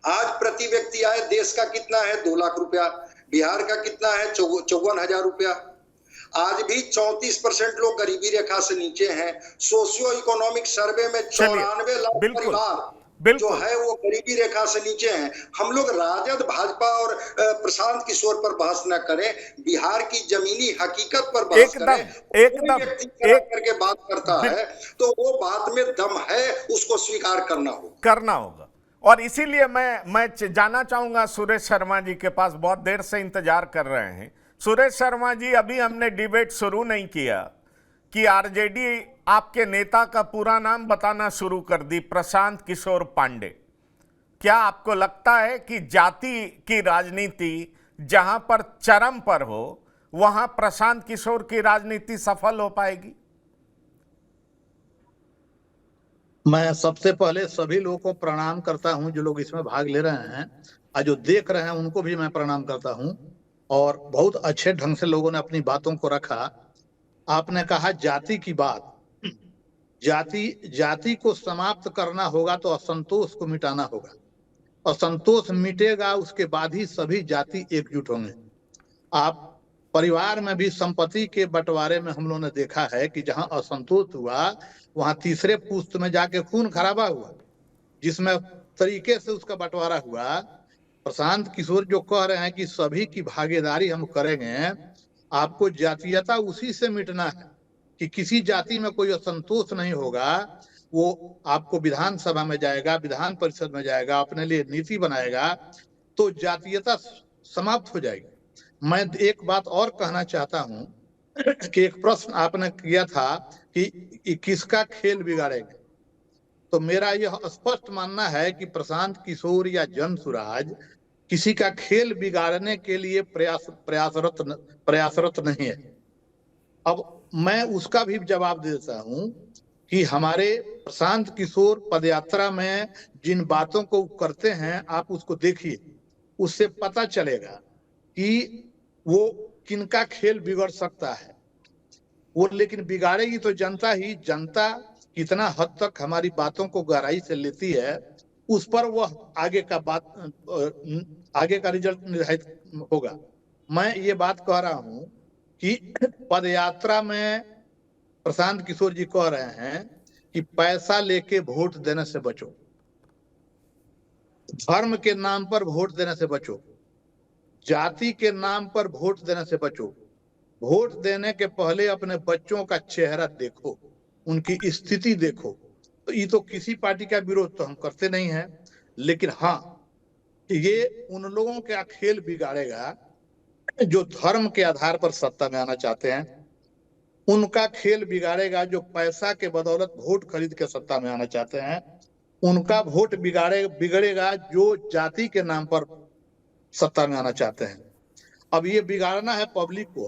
आज प्रति व्यक्ति आय देश का कितना है? 2 लाख रुपया। बिहार का कितना है? 54,000 रुपया। आज भी 34% लोग गरीबी रेखा से नीचे हैं। सोशियो इकोनॉमिक सर्वे में 94 लाख परिवार जो है वो गरीबी रेखा से नीचे हैं। हम लोग राजद, भाजपा और प्रशांत किशोर पर बहस न करें, बिहार की जमीनी हकीकत पर बहस करें। एकदम करके बात करता है तो वो बात में दम है, उसको स्वीकार करना होगा। और इसीलिए मैं जाना चाहूंगा सुरेश शर्मा जी के पास, बहुत देर से इंतजार कर रहे हैं। सुरेश शर्मा जी, अभी हमने डिबेट शुरू नहीं किया कि आरजेडी आपके नेता का पूरा नाम बताना शुरू कर दी, प्रशांत किशोर पांडे। क्या आपको लगता है कि जाति की राजनीति जहां पर चरम पर हो वहां प्रशांत किशोर की राजनीति सफल हो पाएगी? मैं सबसे पहले सभी लोगों को प्रणाम करता हूं जो लोग इसमें भाग ले रहे हैं और जो देख रहे हैं उनको भी मैं प्रणाम करता हूं। और बहुत अच्छे ढंग से लोगों ने अपनी बातों को रखा। आपने कहा जाति की बात, जाति को समाप्त करना होगा तो असंतोष को मिटाना होगा। असंतोष मिटेगा उसके बाद ही सभी जाति एकजुट होंगे। आप परिवार में भी संपत्ति के बंटवारे में हम लोगों ने देखा है कि जहां असंतोष हुआ वहां तीसरे पुश्त में जाके खून खराबा हुआ, जिसमें तरीके से उसका बंटवारा हुआ। प्रशांत किशोर जो कह रहे हैं कि सभी की भागीदारी हम करेंगे, आपको जातीयता उसी से मिटना है कि किसी जाति में कोई असंतोष नहीं होगा। वो आपको विधानसभा में जाएगा, विधान परिषद में जाएगा, अपने लिए नीति बनाएगा, तो जातीयता समाप्त हो जाएगी। मैं एक बात और कहना चाहता हूं कि एक प्रश्न आपने किया था कि किसका खेल बिगाड़ेगा, तो मेरा यह स्पष्ट मानना है कि प्रशांत किशोर या जनसुराज किसी का खेल बिगाड़ने के लिए प्रयासरत नहीं है। अब मैं उसका भी जवाब देता हूं कि हमारे प्रशांत किशोर पदयात्रा में जिन बातों को करते हैं आप उसको देखिए, उससे पता चलेगा कि वो किनका खेल बिगड़ सकता है। वो लेकिन बिगाड़ेगी तो जनता ही। जनता कितना हद तक हमारी बातों को गहराई से लेती है उस पर वह आगे का रिजल्ट निर्धारित होगा। मैं ये बात कह रहा हूं कि पदयात्रा में प्रशांत किशोर जी कह रहे हैं कि पैसा लेके वोट देने से बचो, धर्म के नाम पर वोट देने से बचो, जाति के नाम पर वोट देने से बचो। वोट देने के पहले अपने बच्चों का चेहरा देखो, उनकी स्थिति देखो। तो ये तो किसी पार्टी का विरोध तो हम करते नहीं हैं, लेकिन हाँ ये उन लोगों का खेल बिगाड़ेगा जो धर्म के आधार पर सत्ता में आना चाहते हैं। उनका खेल बिगाड़ेगा जो पैसा के बदौलत वोट खरीद के सत्ता में आना चाहते हैं। उनका वोट बिगड़ेगा जो जाति के नाम पर सत्ता में आना चाहते हैं। अब ये बिगाड़ना है पब्लिक को।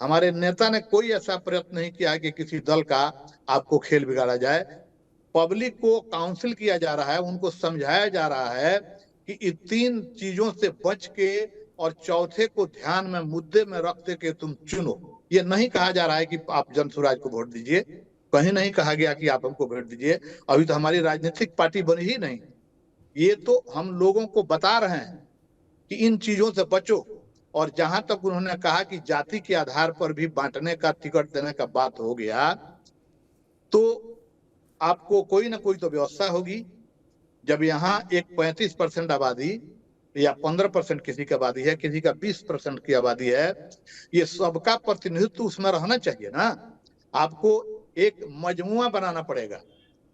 हमारे नेता ने कोई ऐसा प्रयत्न नहीं किया कि किसी दल का आपको खेल बिगाड़ा जाए। पब्लिक को काउंसिल किया जा रहा है, उनको समझाया जा रहा है कि इन 3 चीजों से बच के और चौथे को ध्यान में मुद्दे में रखते के तुम चुनो। ये नहीं कहा जा रहा है कि आप जनसुराज को वोट दीजिए, कहीं नहीं कहा गया कि आप हमको वोट दीजिए। अभी तो हमारी राजनीतिक पार्टी बनी ही नहीं। ये तो हम लोगों को बता रहे हैं कि इन चीजों से बचो। और जहां तक उन्होंने कहा कि जाति के आधार पर भी बांटने का, टिकट देने का बात हो गया, तो आपको कोई ना कोई तो व्यवस्था होगी। जब यहाँ एक 35% आबादी या 15% किसी की आबादी है, किसी का 20% की आबादी है, ये सबका प्रतिनिधित्व उसमें रहना चाहिए ना। आपको एक मजमुआ बनाना पड़ेगा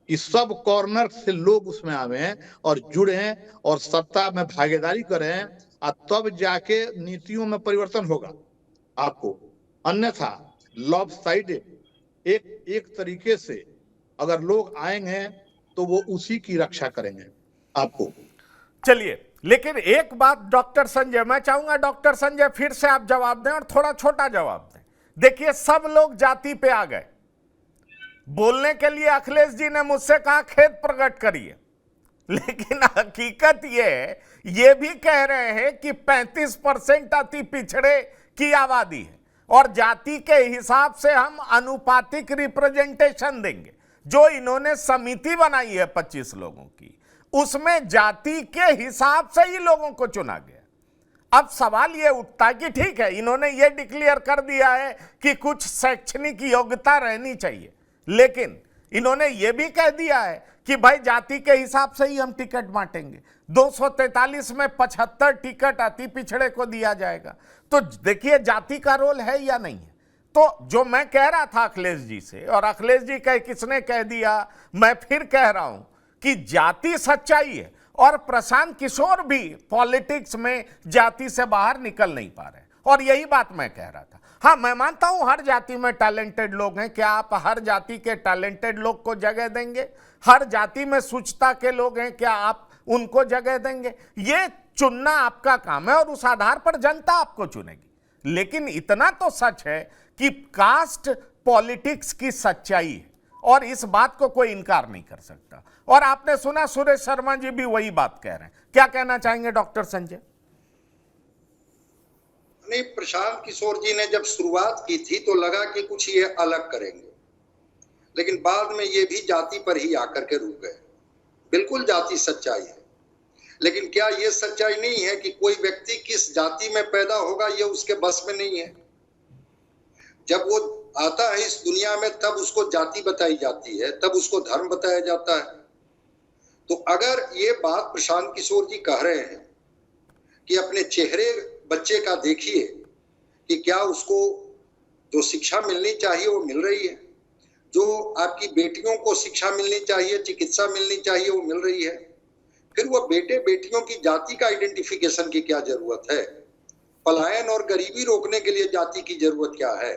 कि सब कॉर्नर से लोग उसमें आवे और जुड़े और सत्ता में भागीदारी करें, और तब जाके नीतियों में परिवर्तन होगा आपको। अन्यथा लॉपसाइडेड एक तरीके से अगर लोग आएंगे तो वो उसी की रक्षा करेंगे आपको। चलिए, लेकिन एक बात डॉक्टर संजय, मैं चाहूंगा डॉक्टर संजय फिर से आप जवाब दें और थोड़ा छोटा जवाब दें। देखिए, सब लोग जाति पे आ गए, बोलने के लिए अखिलेश जी ने मुझसे कहा खेद प्रकट करिए, लेकिन हकीकत ये भी कह रहे हैं कि 35% अति पिछड़े की आबादी है और जाति के हिसाब से हम अनुपातिक रिप्रेजेंटेशन देंगे। जो इन्होंने समिति बनाई है 25 लोगों की, उसमें जाति के हिसाब से ही लोगों को चुना गया। अब सवाल यह उठता है कि ठीक है, इन्होंने ये डिक्लेयर कर दिया है कि कुछ शैक्षणिक योग्यता रहनी चाहिए, लेकिन इन्होंने ये भी कह दिया है कि भाई जाति के हिसाब से ही हम टिकट बांटेंगे। 243 में 75 टिकट अति पिछड़े को दिया जाएगा। तो देखिए, जाति का रोल है या नहीं है। तो जो मैं कह रहा था अखिलेश जी से, और अखिलेश जी किसने कह दिया, मैं फिर कह रहा हूं कि जाति सच्चाई है और प्रशांत किशोर भी पॉलिटिक्स में जाति से बाहर निकल नहीं पा रहे, और यही बात मैं कह रहा था। हाँ, मैं मानता हूं हर जाति में टैलेंटेड लोग हैं। क्या आप हर जाति के टैलेंटेड लोग को जगह देंगे? हर जाति में सूचता के लोग हैं, क्या आप उनको जगह देंगे? ये चुनना आपका काम है और उस आधार पर जनता आपको चुनेगी। लेकिन इतना तो सच है कि कास्ट पॉलिटिक्स की सच्चाई है और इस बात को कोई इनकार नहीं कर सकता। और आपने सुना सुरेश शर्मा जी भी वही बात कह रहे हैं। क्या कहना चाहेंगे डॉक्टर संजय? नहीं, प्रशांत किशोर जी ने जब शुरुआत की थी तो लगा कि कुछ ये अलग करेंगे, लेकिन बाद में ये भी जाति पर ही आकर के रुक गए। बिल्कुल जाति सच्चाई है, लेकिन क्या ये सच्चाई नहीं है कि कोई व्यक्ति किस जाति में पैदा होगा ये उसके बस में नहीं है। जब वो आता है इस दुनिया में तब उसको जाति बताई जाती है, तब उसको धर्म बताया जाता है। तो अगर ये बात प्रशांत किशोर जी कह रहे हैं कि अपने चेहरे बच्चे का देखिए कि क्या उसको जो शिक्षा मिलनी चाहिए वो मिल रही है, जो आपकी बेटियों को शिक्षा मिलनी चाहिए, चिकित्सा मिलनी चाहिए, वो मिल रही है, फिर वो बेटे बेटियों की जाति का आइडेंटिफिकेशन की क्या जरूरत है? पलायन और गरीबी रोकने के लिए जाति की जरूरत क्या है?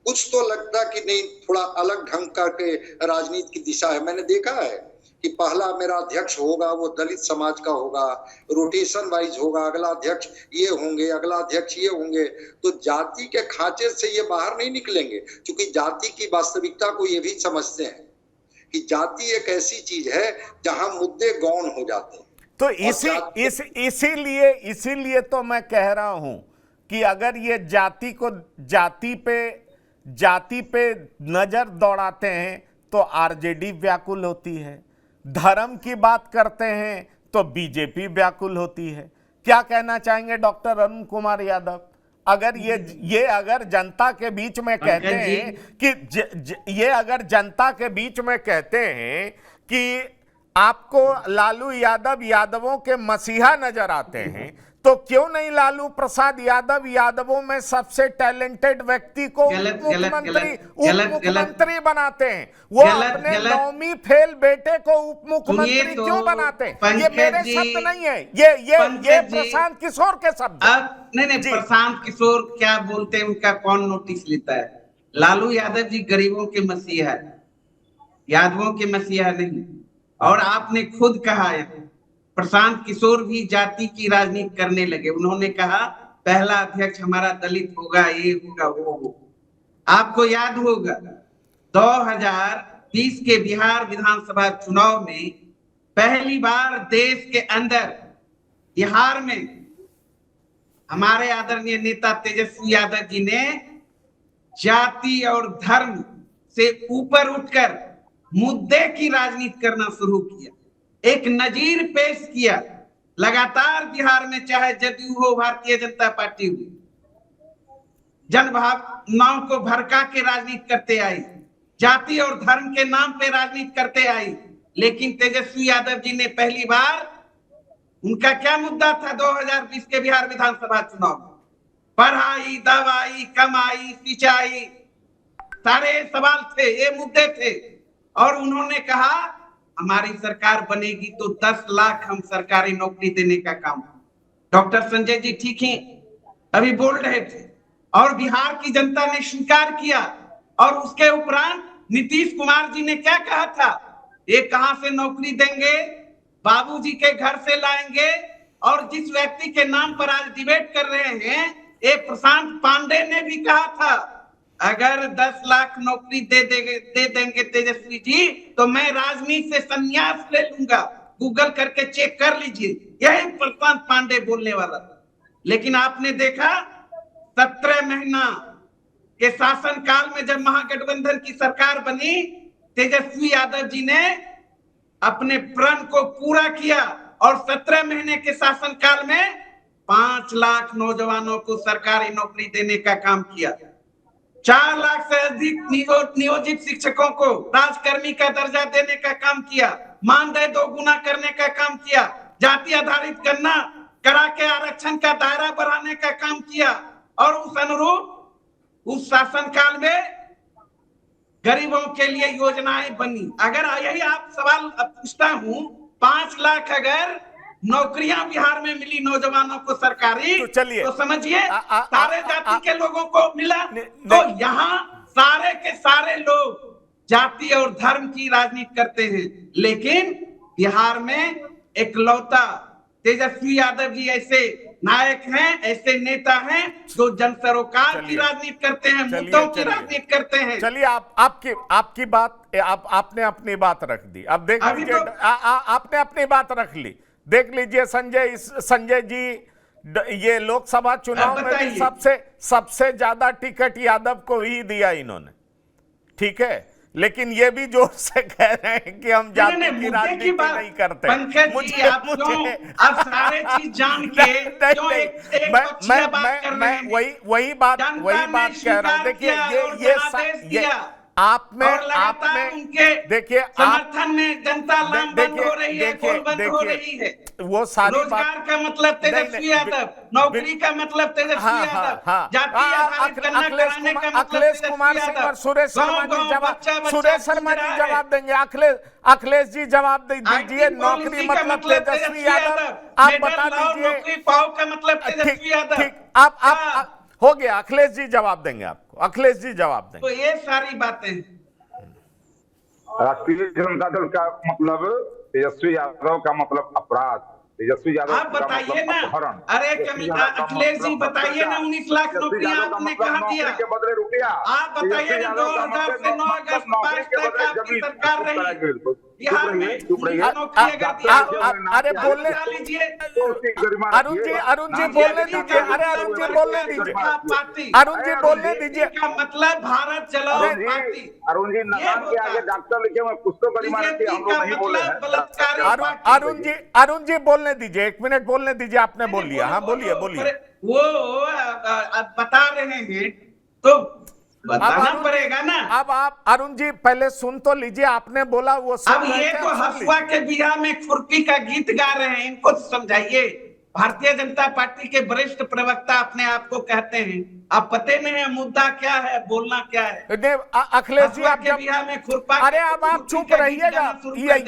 कुछ तो लगता कि नहीं, थोड़ा अलग ढंग का के राजनीति की दिशा है। मैंने देखा है कि पहला मेरा अध्यक्ष होगा वो दलित समाज का होगा, रोटेशन वाइज होगा, अगला अध्यक्ष ये होंगे, अगला अध्यक्ष ये होंगे। तो जाति के खांचे से ये बाहर नहीं निकलेंगे, क्योंकि जाति की वास्तविकता को ये भी समझते हैं कि जाति एक ऐसी चीज है जहां मुद्दे गौण हो जाते हैं। तो इसीलिए तो मैं कह रहा हूं कि अगर ये जाति पे नजर दौड़ाते हैं तो आरजेडी व्याकुल होती है, धर्म की बात करते हैं तो बीजेपी व्याकुल होती है। क्या कहना चाहेंगे डॉक्टर अरुण कुमार यादव? अगर ये अगर जनता के बीच में कहते हैं कि ये अगर जनता के बीच में कहते हैं कि आपको लालू यादव यादवों के मसीहा नजर आते हैं, तो क्यों नहीं लालू प्रसाद यादव यादवों में सबसे टैलेंटेड व्यक्ति को उप मुख्यमंत्री बनाते हैं? वो अपने 9वीं फेल बेटे को उप मुख्यमंत्री क्यों बनाते हैं? ये मेरे शब्द नहीं है, ये प्रशांत किशोर के शब्द। नहीं, प्रशांत किशोर क्या बोलते हैं उनका कौन नोटिस लेता है? लालू यादव जी गरीबों के मसीहा, यादवों के मसीहा नहीं। और आपने खुद कहा है प्रशांत किशोर भी जाति की राजनीति करने लगे। उन्होंने कहा पहला अध्यक्ष हमारा दलित होगा, ये होगा, वो होगा। आपको याद होगा 2020 के बिहार विधानसभा चुनाव में पहली बार देश के अंदर बिहार में हमारे आदरणीय नेता तेजस्वी यादव जी ने जाति और धर्म से ऊपर उठकर मुद्दे की राजनीति करना शुरू किया, एक नजीर पेश किया। लगातार बिहार में चाहे जदयू हो, भारतीय जनता पार्टी हो, जनभावनाओं को भड़का के राजनीति करते आई, जाति और धर्म के नाम पे राजनीति करते आई। लेकिन तेजस्वी यादव जी ने पहली बार, उनका क्या मुद्दा था 2020 के बिहार विधानसभा चुनाव में? पढ़ाई, दवाई, कमाई, सिंचाई, सारे सवाल थे, ये मुद्दे थे। और उन्होंने कहा हमारी सरकार बनेगी तो 10 लाख हम सरकारी नौकरी देने का काम। डॉक्टर संजय जी ठीक है, अभी बोल रहे थे, और बिहार की जनता ने स्वीकार किया और उसके उपरांत नीतीश कुमार जी ने क्या कहा था, ये कहां से नौकरी देंगे, बाबूजी के घर से लाएंगे। और जिस व्यक्ति के नाम पर आज डिबेट कर रहे हैं, ये प्रशांत पांडे ने भी कहा था, अगर 10 लाख नौकरी दे देंगे तेजस्वी जी तो मैं राजनीति से संन्यास ले लूंगा। गूगल करके चेक कर लीजिए, यही प्रशांत पांडे बोलने वाला था। लेकिन आपने देखा 17 महीना के शासन काल में जब महागठबंधन की सरकार बनी, तेजस्वी यादव जी ने अपने प्रण को पूरा किया और 17 महीने के शासन काल में 5 लाख नौजवानों को सरकारी नौकरी देने का काम किया। 4 लाख से अधिक नियोजित शिक्षकों को राजकर्मी का दर्जा देने का काम किया। मानदेय 2 गुना करने का काम किया। जाति आधारित गणना करा के आरक्षण का दायरा बढ़ाने का काम किया। और उस अनुरूप उस शासन काल में गरीबों के लिए योजनाएं बनी। अगर यही आप सवाल पूछता हूं, 5 लाख अगर नौकरियां बिहार में मिली नौजवानों को सरकारी, तो चलिए, तो समझिए सारे जाति के लोगों को मिला। तो यहाँ सारे के सारे लोग जाति और धर्म की राजनीति करते हैं, लेकिन बिहार में एकलौता तेजस्वी यादव जी ऐसे नायक हैं, ऐसे नेता हैं जो जन सरोकार की राजनीति करते हैं, मुद्दों की राजनीति करते हैं। चलिए, आपकी बात आपने अपनी बात रख दी। अब देख लीजिए, आपने अपनी बात रख ली। देख लीजिए संजय जी, ये लोकसभा चुनाव में भी सबसे ज्यादा टिकट यादव को ही दिया इन्होंने, ठीक है। लेकिन ये भी जोर से कह रहे हैं कि हम जाति की राजनीति नहीं करते। मुझे आप सारे चीज जान के क्यों एक बात कर रहे हैं? वही बात कह रहा हूं। देखिए ये आपने देखिए समर्थन में जनता लाम बंद हो रही है, पोल बंद हो रही है। वो सारी रोजगार का मतलब तेजस्वी यादव, नौकरी का मतलब तेजस्वी यादव, जाति आधारित गणना कराने का मतलब अखिलेश कुमार सिंह और सुरेश शर्मा जी जवाब देंगे। अखिलेश जी जवाब दीजिए, नौकरी मतलब तेजस्वी यादव। आप बता दीजिए, नौकरी पाओ का मतलब तेजस्वी यादव। ठीक, आप हो गया, अखिलेश जी जवाब देंगे आपको, अखिलेश जी जवाब देंगे। तो ये सारी बातें राष्ट्रीय जनता दल का मतलब तेजस्वी यादव का मतलब अपराध, तेजस्वी यादव आप बताइए ना। अरे अखिलेश जी बताइए ना, 19 लाख नौकरियां आपने कहा दिया के बदले रुपया। आप बताइए ना, 2000 से 9 अगस्त 22 तक आपकी सरकार रही बिहार में, अरे बोलने लीजिए अरुण जी बोलने दीजिए। अरे अरुण जी बोलने दीजिए, अरुण जी बोलने दीजिए। का मतलब भारत चलाओ पार्टी। अरुण जी नाम के आगे डॉक्टर लिखे हुए कुछ तो गरिमा हम लोग नहीं बोले हैं। अरुण जी बोलने दीजिए, 1 मिनट बोलने दीजिए। आपने बोल लिया, हाँ बोलिए। वो बता रहे हैं तो बताना पड़ेगा ना। अब आप अरुण जी पहले सुन तो लीजिए, आपने बोला वो अब ये तो हसुआ के बिया में खुरपी का गीत गा रहे हैं, इनको समझाइए। भारतीय जनता पार्टी के वरिष्ठ प्रवक्ता अपने आप को कहते हैं, आप पते नहीं है मुद्दा क्या है, बोलना क्या है। अखिलेश जी आप बिया में खुरपा, अरे अब आप चुप रहिएगा।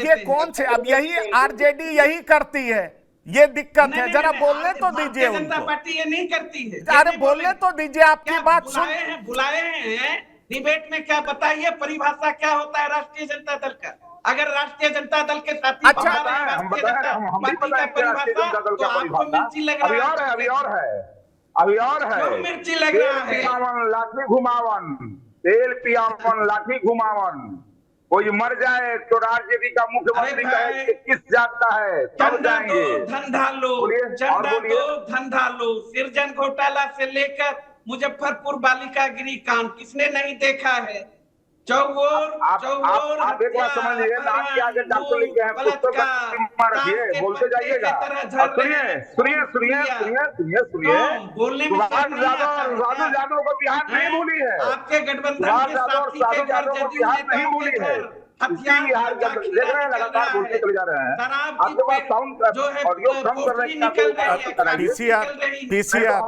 ये कौन से, अब यही आरजेडी यही करती है, ये दिक्कत है। जरा बोलने तो दीजिए उनको। जनता पार्टी ये नहीं करती है। अरे बोलने तो दीजिए, आपकी बात सुन। बुलाए हैं डिबेट में, क्या बताइए परिभाषा क्या होता है राष्ट्रीय जनता दल का? अगर राष्ट्रीय जनता दल के साथी अच्छा, हम बता रहे हैं, हम भी बताएं राष्ट्रीय जनता दल का परिभाषा। अभी और है मिर्ची लग रहा है। लाठी घुमावन, तेल पियावन, लाठी घुमावन। कोई मर जाए तो राज्य का मुख्यमंत्री कहे कि किस जात का है, तब जाएंगे। धंधा लो, सृजन घोटाला से लेकर मुजफ्फरपुर बालिका गृह कांड किसने नहीं देखा है? आप एक बात समझिए, नाम के आगे डॉक्टर लिखे हैं, पुस्तक रखिए, बोलते जाइएगा। सुनिए बोलने में राजू यादव को बिहार नहीं भूली है। आपके गठबंधन के साथी के घर बिहार नहीं भूली है। बिहार देख रहे हैं, लगातार बोलते चले जा रहे हैं। आपके पास साउंड ऑडियो कम कर रहे हैं, पीसीआर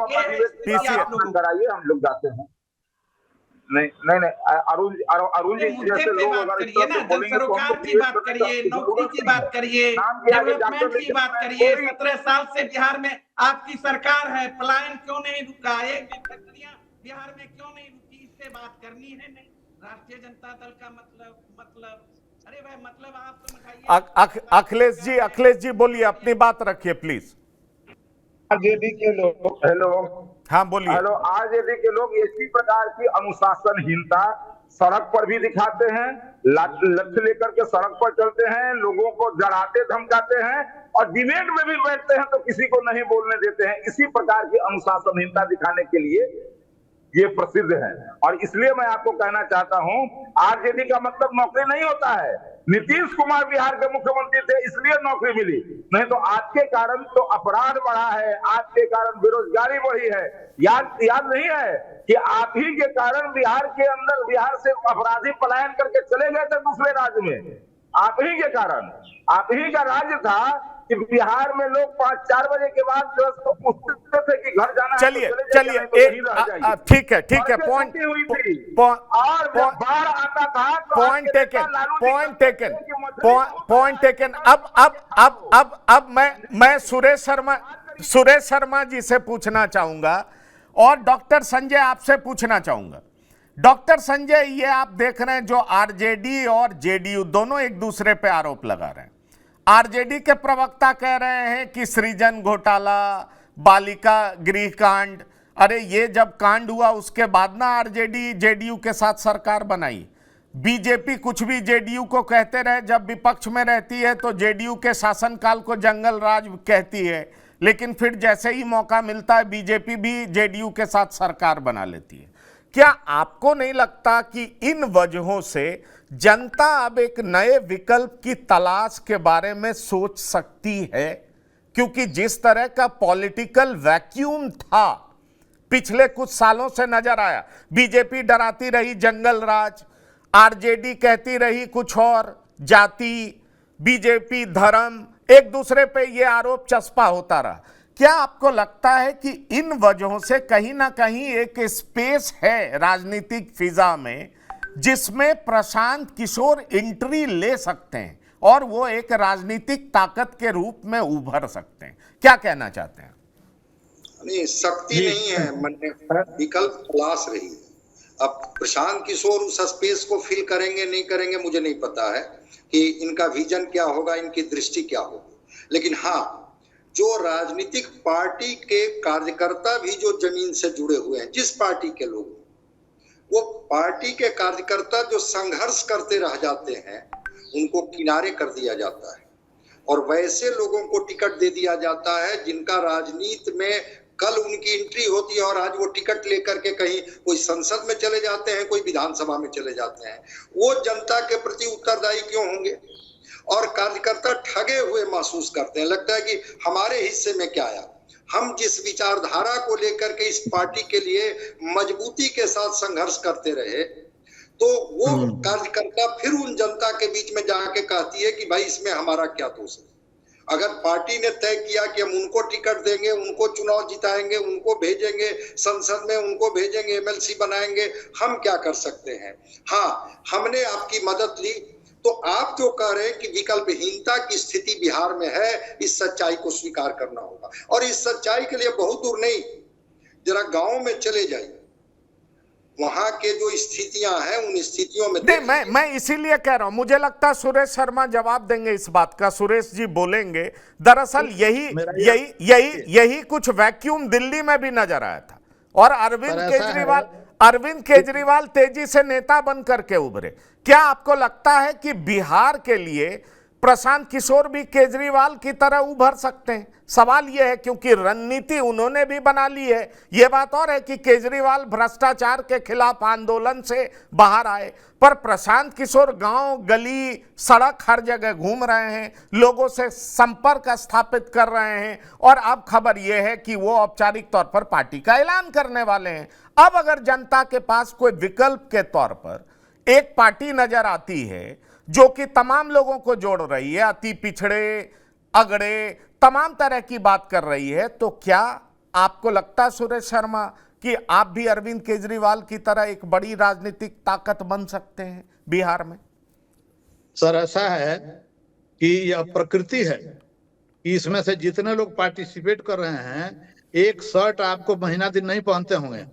कराइए, हम लोग जाते हैं। नहीं अरुण जी जैसे लोग अगर इस तरह से बोलेंगे तो हमको की बात करिए, नौकरी की बात करिए, डेवलपमेंट की बात करिए। 17 साल से बिहार में आपकी सरकार है, पलायन क्यों नहीं रुका? एक भी फैक्ट्रियां बिहार में क्यों नहीं रुकी? इससे बात करनी है नहीं। राष्ट्रीय जनता दल का मतलब अरे भाई मतलब आप समझाइए। अखिलेश जी बोलिए, अपनी बात रखिए प्लीज। आरजेडी के लोग, हेलो हाँ बोलिए। हेलो, आरजेडी के लोग इसी प्रकार की अनुशासनहीनता सड़क पर भी दिखाते हैं, लक्ष्य लेकर के सड़क पर चलते हैं, लोगों को डराते धमकाते हैं और डिबेट में भी बैठते हैं तो किसी को नहीं बोलने देते हैं। इसी प्रकार की अनुशासनहीनता दिखाने के लिए ये प्रसिद्ध है। और इसलिए मैं आपको कहना चाहता हूं, आरजेडी का मतलब नौकरी नहीं होता है। नीतीश कुमार बिहार के मुख्यमंत्री थे इसलिए नौकरी मिली, नहीं तो आज के कारण तो अपराध बढ़ा है, आज के कारण बेरोजगारी बढ़ी है। याद नहीं है कि आप ही के कारण बिहार के अंदर, बिहार से अपराधी पलायन करके चले गए थे दूसरे राज्य में। आप ही के कारण, आप ही का राज्य था कि बिहार में लोग 5-4 बजे के बाद जो पूछते थे कि घर जाना चलिए है, ठीक है पॉइंट बाढ़ आता था तो पॉइंट टेकन। अब मैं सुरेश शर्मा जी से पूछना चाहूंगा और डॉक्टर संजय आपसे पूछना चाहूंगा। डॉक्टर संजय, ये आप देख रहे हैं जो आरजेडी और जेडीयू दोनों एक दूसरे पे आरोप लगा रहे हैं। आरजेडी के प्रवक्ता कह रहे हैं कि सृजन घोटाला, बालिका गृह कांड, अरे ये जब कांड हुआ उसके बाद ना आरजेडी जेडीयू के साथ सरकार बनाई। बीजेपी कुछ भी जेडीयू को कहते रहे, जब विपक्ष में रहती है तो जेडीयू के शासनकाल को जंगल राज कहती है, लेकिन फिर जैसे ही मौका मिलता है बीजेपी भी जेडीयू के साथ सरकार बना लेती है। क्या आपको नहीं लगता कि इन वजहों से जनता अब एक नए विकल्प की तलाश के बारे में सोच सकती है? क्योंकि जिस तरह का पॉलिटिकल वैक्यूम था पिछले कुछ सालों से नजर आया, बीजेपी डराती रही जंगल राज, आरजेडी कहती रही कुछ और, जाति, बीजेपी धर्म, एक दूसरे पे ये आरोप चस्पा होता रहा। क्या आपको लगता है कि इन वजहों से कहीं ना कहीं एक स्पेस है राजनीतिक फिजा में जिसमें प्रशांत किशोर एंट्री ले सकते हैं और वो एक राजनीतिक ताकत के रूप में उभर सकते हैं? क्या कहना चाहते हैं? नहीं, शक्ति नहीं है, मन में विकल्प तलाश रही है। अब प्रशांत किशोर उस स्पेस को फिल करेंगे नहीं करेंगे मुझे नहीं पता है कि इनका विजन क्या होगा, इनकी दृष्टि क्या होगी। लेकिन हाँ, जो राजनीतिक पार्टी के कार्यकर्ता भी जो जमीन से जुड़े हुए हैं, जिस पार्टी के लोग, वो पार्टी के कार्यकर्ता जो संघर्ष करते रह जाते हैं उनको किनारे कर दिया जाता है और वैसे लोगों को टिकट दे दिया जाता है जिनका राजनीति में कल उनकी एंट्री होती है और आज वो टिकट लेकर के कहीं कोई संसद में चले जाते हैं, कोई विधानसभा में चले जाते हैं। वो जनता के प्रति उत्तरदायी क्यों होंगे? और कार्यकर्ता ठगे हुए महसूस करते हैं, लगता है कि हमारे हिस्से में क्या आया। हम जिस विचारधारा को लेकर के इस पार्टी के लिए मजबूती के साथ संघर्ष करते रहे, तो वो कार्यकर्ता फिर उन जनता के बीच में जाके कहती है कि भाई इसमें हमारा क्या दोष है। अगर पार्टी ने तय किया कि हम उनको टिकट देंगे, उनको चुनाव जिताएंगे, उनको भेजेंगे संसद में, उनको भेजेंगे, एमएलसी बनाएंगे, हम क्या कर सकते हैं? हाँ, हमने आपकी मदद ली। तो आप जो कह रहे हैं कि विकल्पहीनता की स्थिति बिहार में है, इस सच्चाई को स्वीकार करना होगा। और इस सच्चाई के लिए बहुत दूर नहीं, जरा गांव में चले जाइए, वहां के जो स्थितियां हैं उन स्थितियों में नहीं, मैं इसीलिए कह रहा हूं, मुझे लगता है सुरेश शर्मा जवाब देंगे इस बात का, सुरेश जी बोलेंगे। दरअसल यही कुछ वैक्यूम दिल्ली में भी नजर आया था और अरविंद केजरीवाल तेजी से नेता बन करके उभरे। क्या आपको लगता है कि बिहार के लिए प्रशांत किशोर भी केजरीवाल की तरह उभर सकते हैं? सवाल यह है, क्योंकि रणनीति उन्होंने भी बना ली है। यह बात और है कि केजरीवाल भ्रष्टाचार के खिलाफ आंदोलन से बाहर आए, पर प्रशांत किशोर गांव गली सड़क हर जगह घूम रहे हैं, लोगों से संपर्क स्थापित कर रहे हैं और अब खबर यह है कि वो औपचारिक तौर पर पार्टी का ऐलान करने वाले हैं। अब अगर जनता के पास कोई विकल्प के तौर पर एक पार्टी नजर आती है जो कि तमाम लोगों को जोड़ रही है, अति पिछड़े अगड़े तमाम तरह की बात कर रही है, तो क्या आपको लगता है सुरेश शर्मा कि आप भी अरविंद केजरीवाल की तरह एक बड़ी राजनीतिक ताकत बन सकते हैं बिहार में? सर, ऐसा है कि यह प्रकृति है कि इसमें से जितने लोग पार्टिसिपेट कर रहे हैं, एक शर्ट आपको महीना दिन नहीं पहनते होंगे,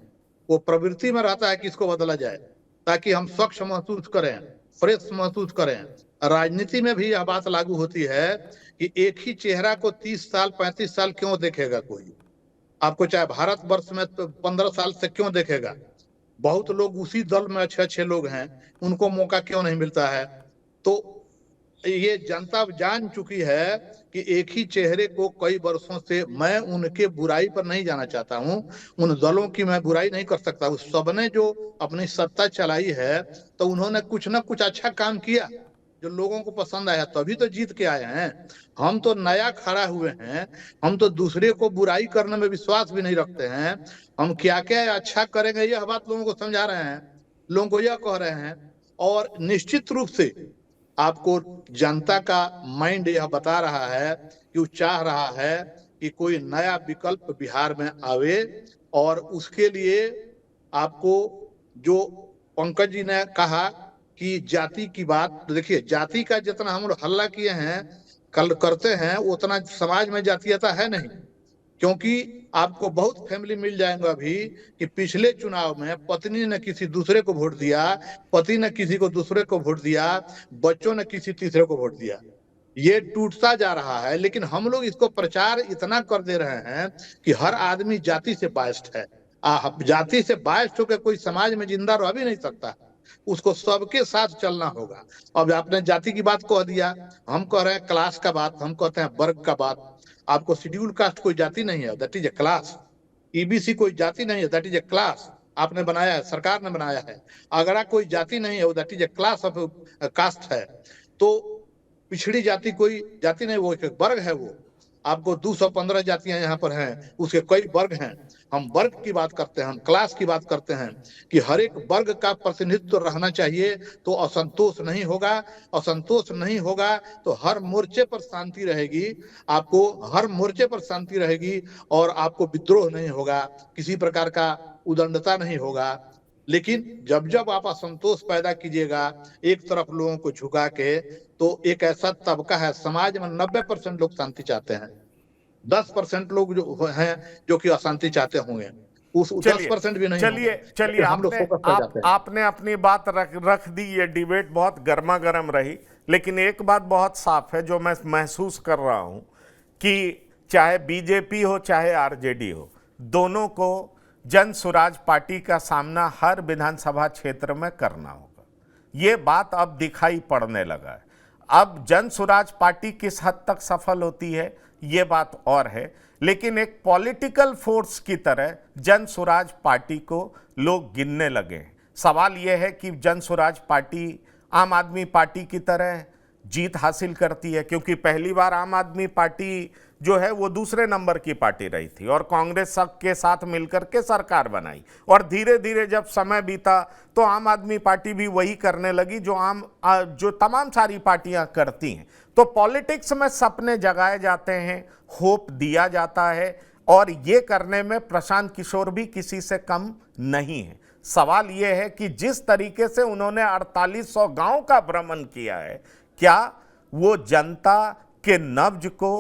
वो प्रवृत्ति में रहता है कि इसको बदला जाए ताकि हम स्वच्छ महसूस करें, फ्रेश महसूस करें। राजनीति में भी यह बात लागू होती है कि एक ही चेहरा को 30 साल 35 साल क्यों देखेगा कोई? आपको चाहे भारतवर्ष में तो 15 साल से क्यों देखेगा? बहुत लोग उसी दल में अच्छे अच्छे लोग हैं, उनको मौका क्यों नहीं मिलता है? तो ये जनता जान चुकी है कि एक ही चेहरे को कई वर्षों से, मैं उनके बुराई पर नहीं जाना चाहता हूं, उन दलों की मैं बुराई नहीं कर सकता। उस सबने जो अपनी सत्ता चलाई है तो उन्होंने कुछ ना कुछ अच्छा काम किया जो लोगों को पसंद आया, तभी तो जीत के आए हैं। हम तो नया खड़ा हुए हैं, हम तो दूसरे को बुराई करने में विश्वास भी नहीं रखते हैं। हम क्या क्या अच्छा करेंगे यह बात लोगों को समझा रहे हैं, लोगों को यह कह रहे हैं। और निश्चित रूप से आपको जनता का माइंड यह बता रहा है कि वो चाह रहा है कि कोई नया विकल्प बिहार में आवे। और उसके लिए आपको जो पंकज जी ने कहा कि जाति की बात, तो देखिए जाति का जितना हम लोग हल्ला किए हैं, कल करते हैं, उतना समाज में जातीयता है नहीं। क्योंकि आपको बहुत फैमिली मिल जाएंगे अभी कि पिछले चुनाव में पत्नी ने किसी दूसरे को वोट दिया, पति ने किसी को दूसरे को वोट दिया, बच्चों ने किसी तीसरे को वोट दिया। ये टूटता जा रहा है, लेकिन हम लोग इसको प्रचार इतना कर दे रहे हैं कि हर आदमी जाति से बायस्ड है। जाति से बायस्ड होकर कोई समाज में जिंदा रह भी नहीं सकता, उसको सबके साथ चलना होगा। अब आपने जाति की बात कह दिया, हम कह रहे हैं क्लास का बात, हम कहते हैं वर्ग का बात। आपको शेड्यूल कास्ट कोई जाति नहीं है, that is a class. EBC कोई जाति नहीं है, दैट इज ए क्लास। आपने बनाया है, सरकार ने बनाया है। अगड़ा कोई जाति नहीं है, that is a class of caste है। तो पिछड़ी जाति कोई जाति नहीं, वो एक वर्ग है। वो आपको 215 जातियां यहाँ पर हैं, उसके कई वर्ग हैं। हम वर्ग की बात करते हैं, हम क्लास की बात करते हैं कि हर एक वर्ग का प्रतिनिधित्व रहना चाहिए, तो असंतोष नहीं होगा। असंतोष नहीं होगा तो हर मोर्चे पर शांति रहेगी, आपको हर मोर्चे पर शांति रहेगी और आपको विद्रोह नहीं होगा, किसी प्रकार का उदंडता नहीं होगा। लेकिन जब जब आप असंतोष पैदा कीजिएगा एक तरफ लोगों को झुका के, तो एक ऐसा तबका है समाज में 90% लोग शांति चाहते हैं, 10% लोग जो हैं जो कि अशांति चाहते होंगे, उस 10% भी नहीं। चलिए आपने अपनी बात रख दी। ये डिबेट बहुत गर्मा गर्म रही, लेकिन एक बात बहुत साफ है जो मैं महसूस कर रहा हूं कि चाहे बीजेपी हो चाहे आरजेडी हो, दोनों को जन स्वराज पार्टी का सामना हर विधानसभा क्षेत्र में करना होगा। ये बात अब दिखाई पड़ने लगा है। अब जन स्वराज पार्टी किस हद तक सफल होती है ये बात और है, लेकिन एक पॉलिटिकल फोर्स की तरह जन स्वराज पार्टी को लोग गिनने लगे हैं। सवाल यह है कि जन स्वराज पार्टी आम आदमी पार्टी की तरह जीत हासिल करती है, क्योंकि पहली बार आम आदमी पार्टी जो है वो दूसरे नंबर की पार्टी रही थी और कांग्रेस के साथ मिलकर के सरकार बनाई, और धीरे धीरे जब समय बीता तो आम आदमी पार्टी भी वही करने लगी जो तमाम सारी पार्टियां करती हैं। तो पॉलिटिक्स में सपने जगाए जाते हैं, होप दिया जाता है, और ये करने में प्रशांत किशोर भी किसी से कम नहीं है। सवाल ये है कि जिस तरीके से उन्होंने 4800 गांव का भ्रमण किया है, क्या वो जनता के नब्ज को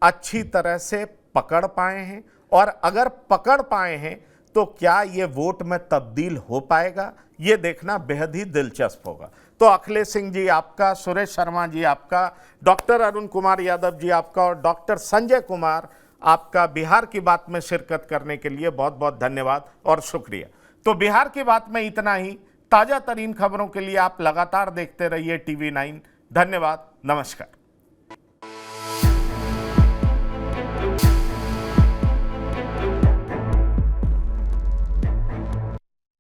अच्छी तरह से पकड़ पाए हैं, और अगर पकड़ पाए हैं तो क्या ये वोट में तब्दील हो पाएगा, ये देखना बेहद ही दिलचस्प होगा। तो अखिलेश सिंह जी आपका, सुरेश शर्मा जी आपका, डॉक्टर अरुण कुमार यादव जी आपका और डॉक्टर संजय कुमार आपका बिहार की बात में शिरकत करने के लिए बहुत बहुत धन्यवाद और शुक्रिया। तो बिहार की बात में इतना ही। ताजा तरीन खबरों के लिए आप लगातार देखते रहिए TV9। धन्यवाद, नमस्कार।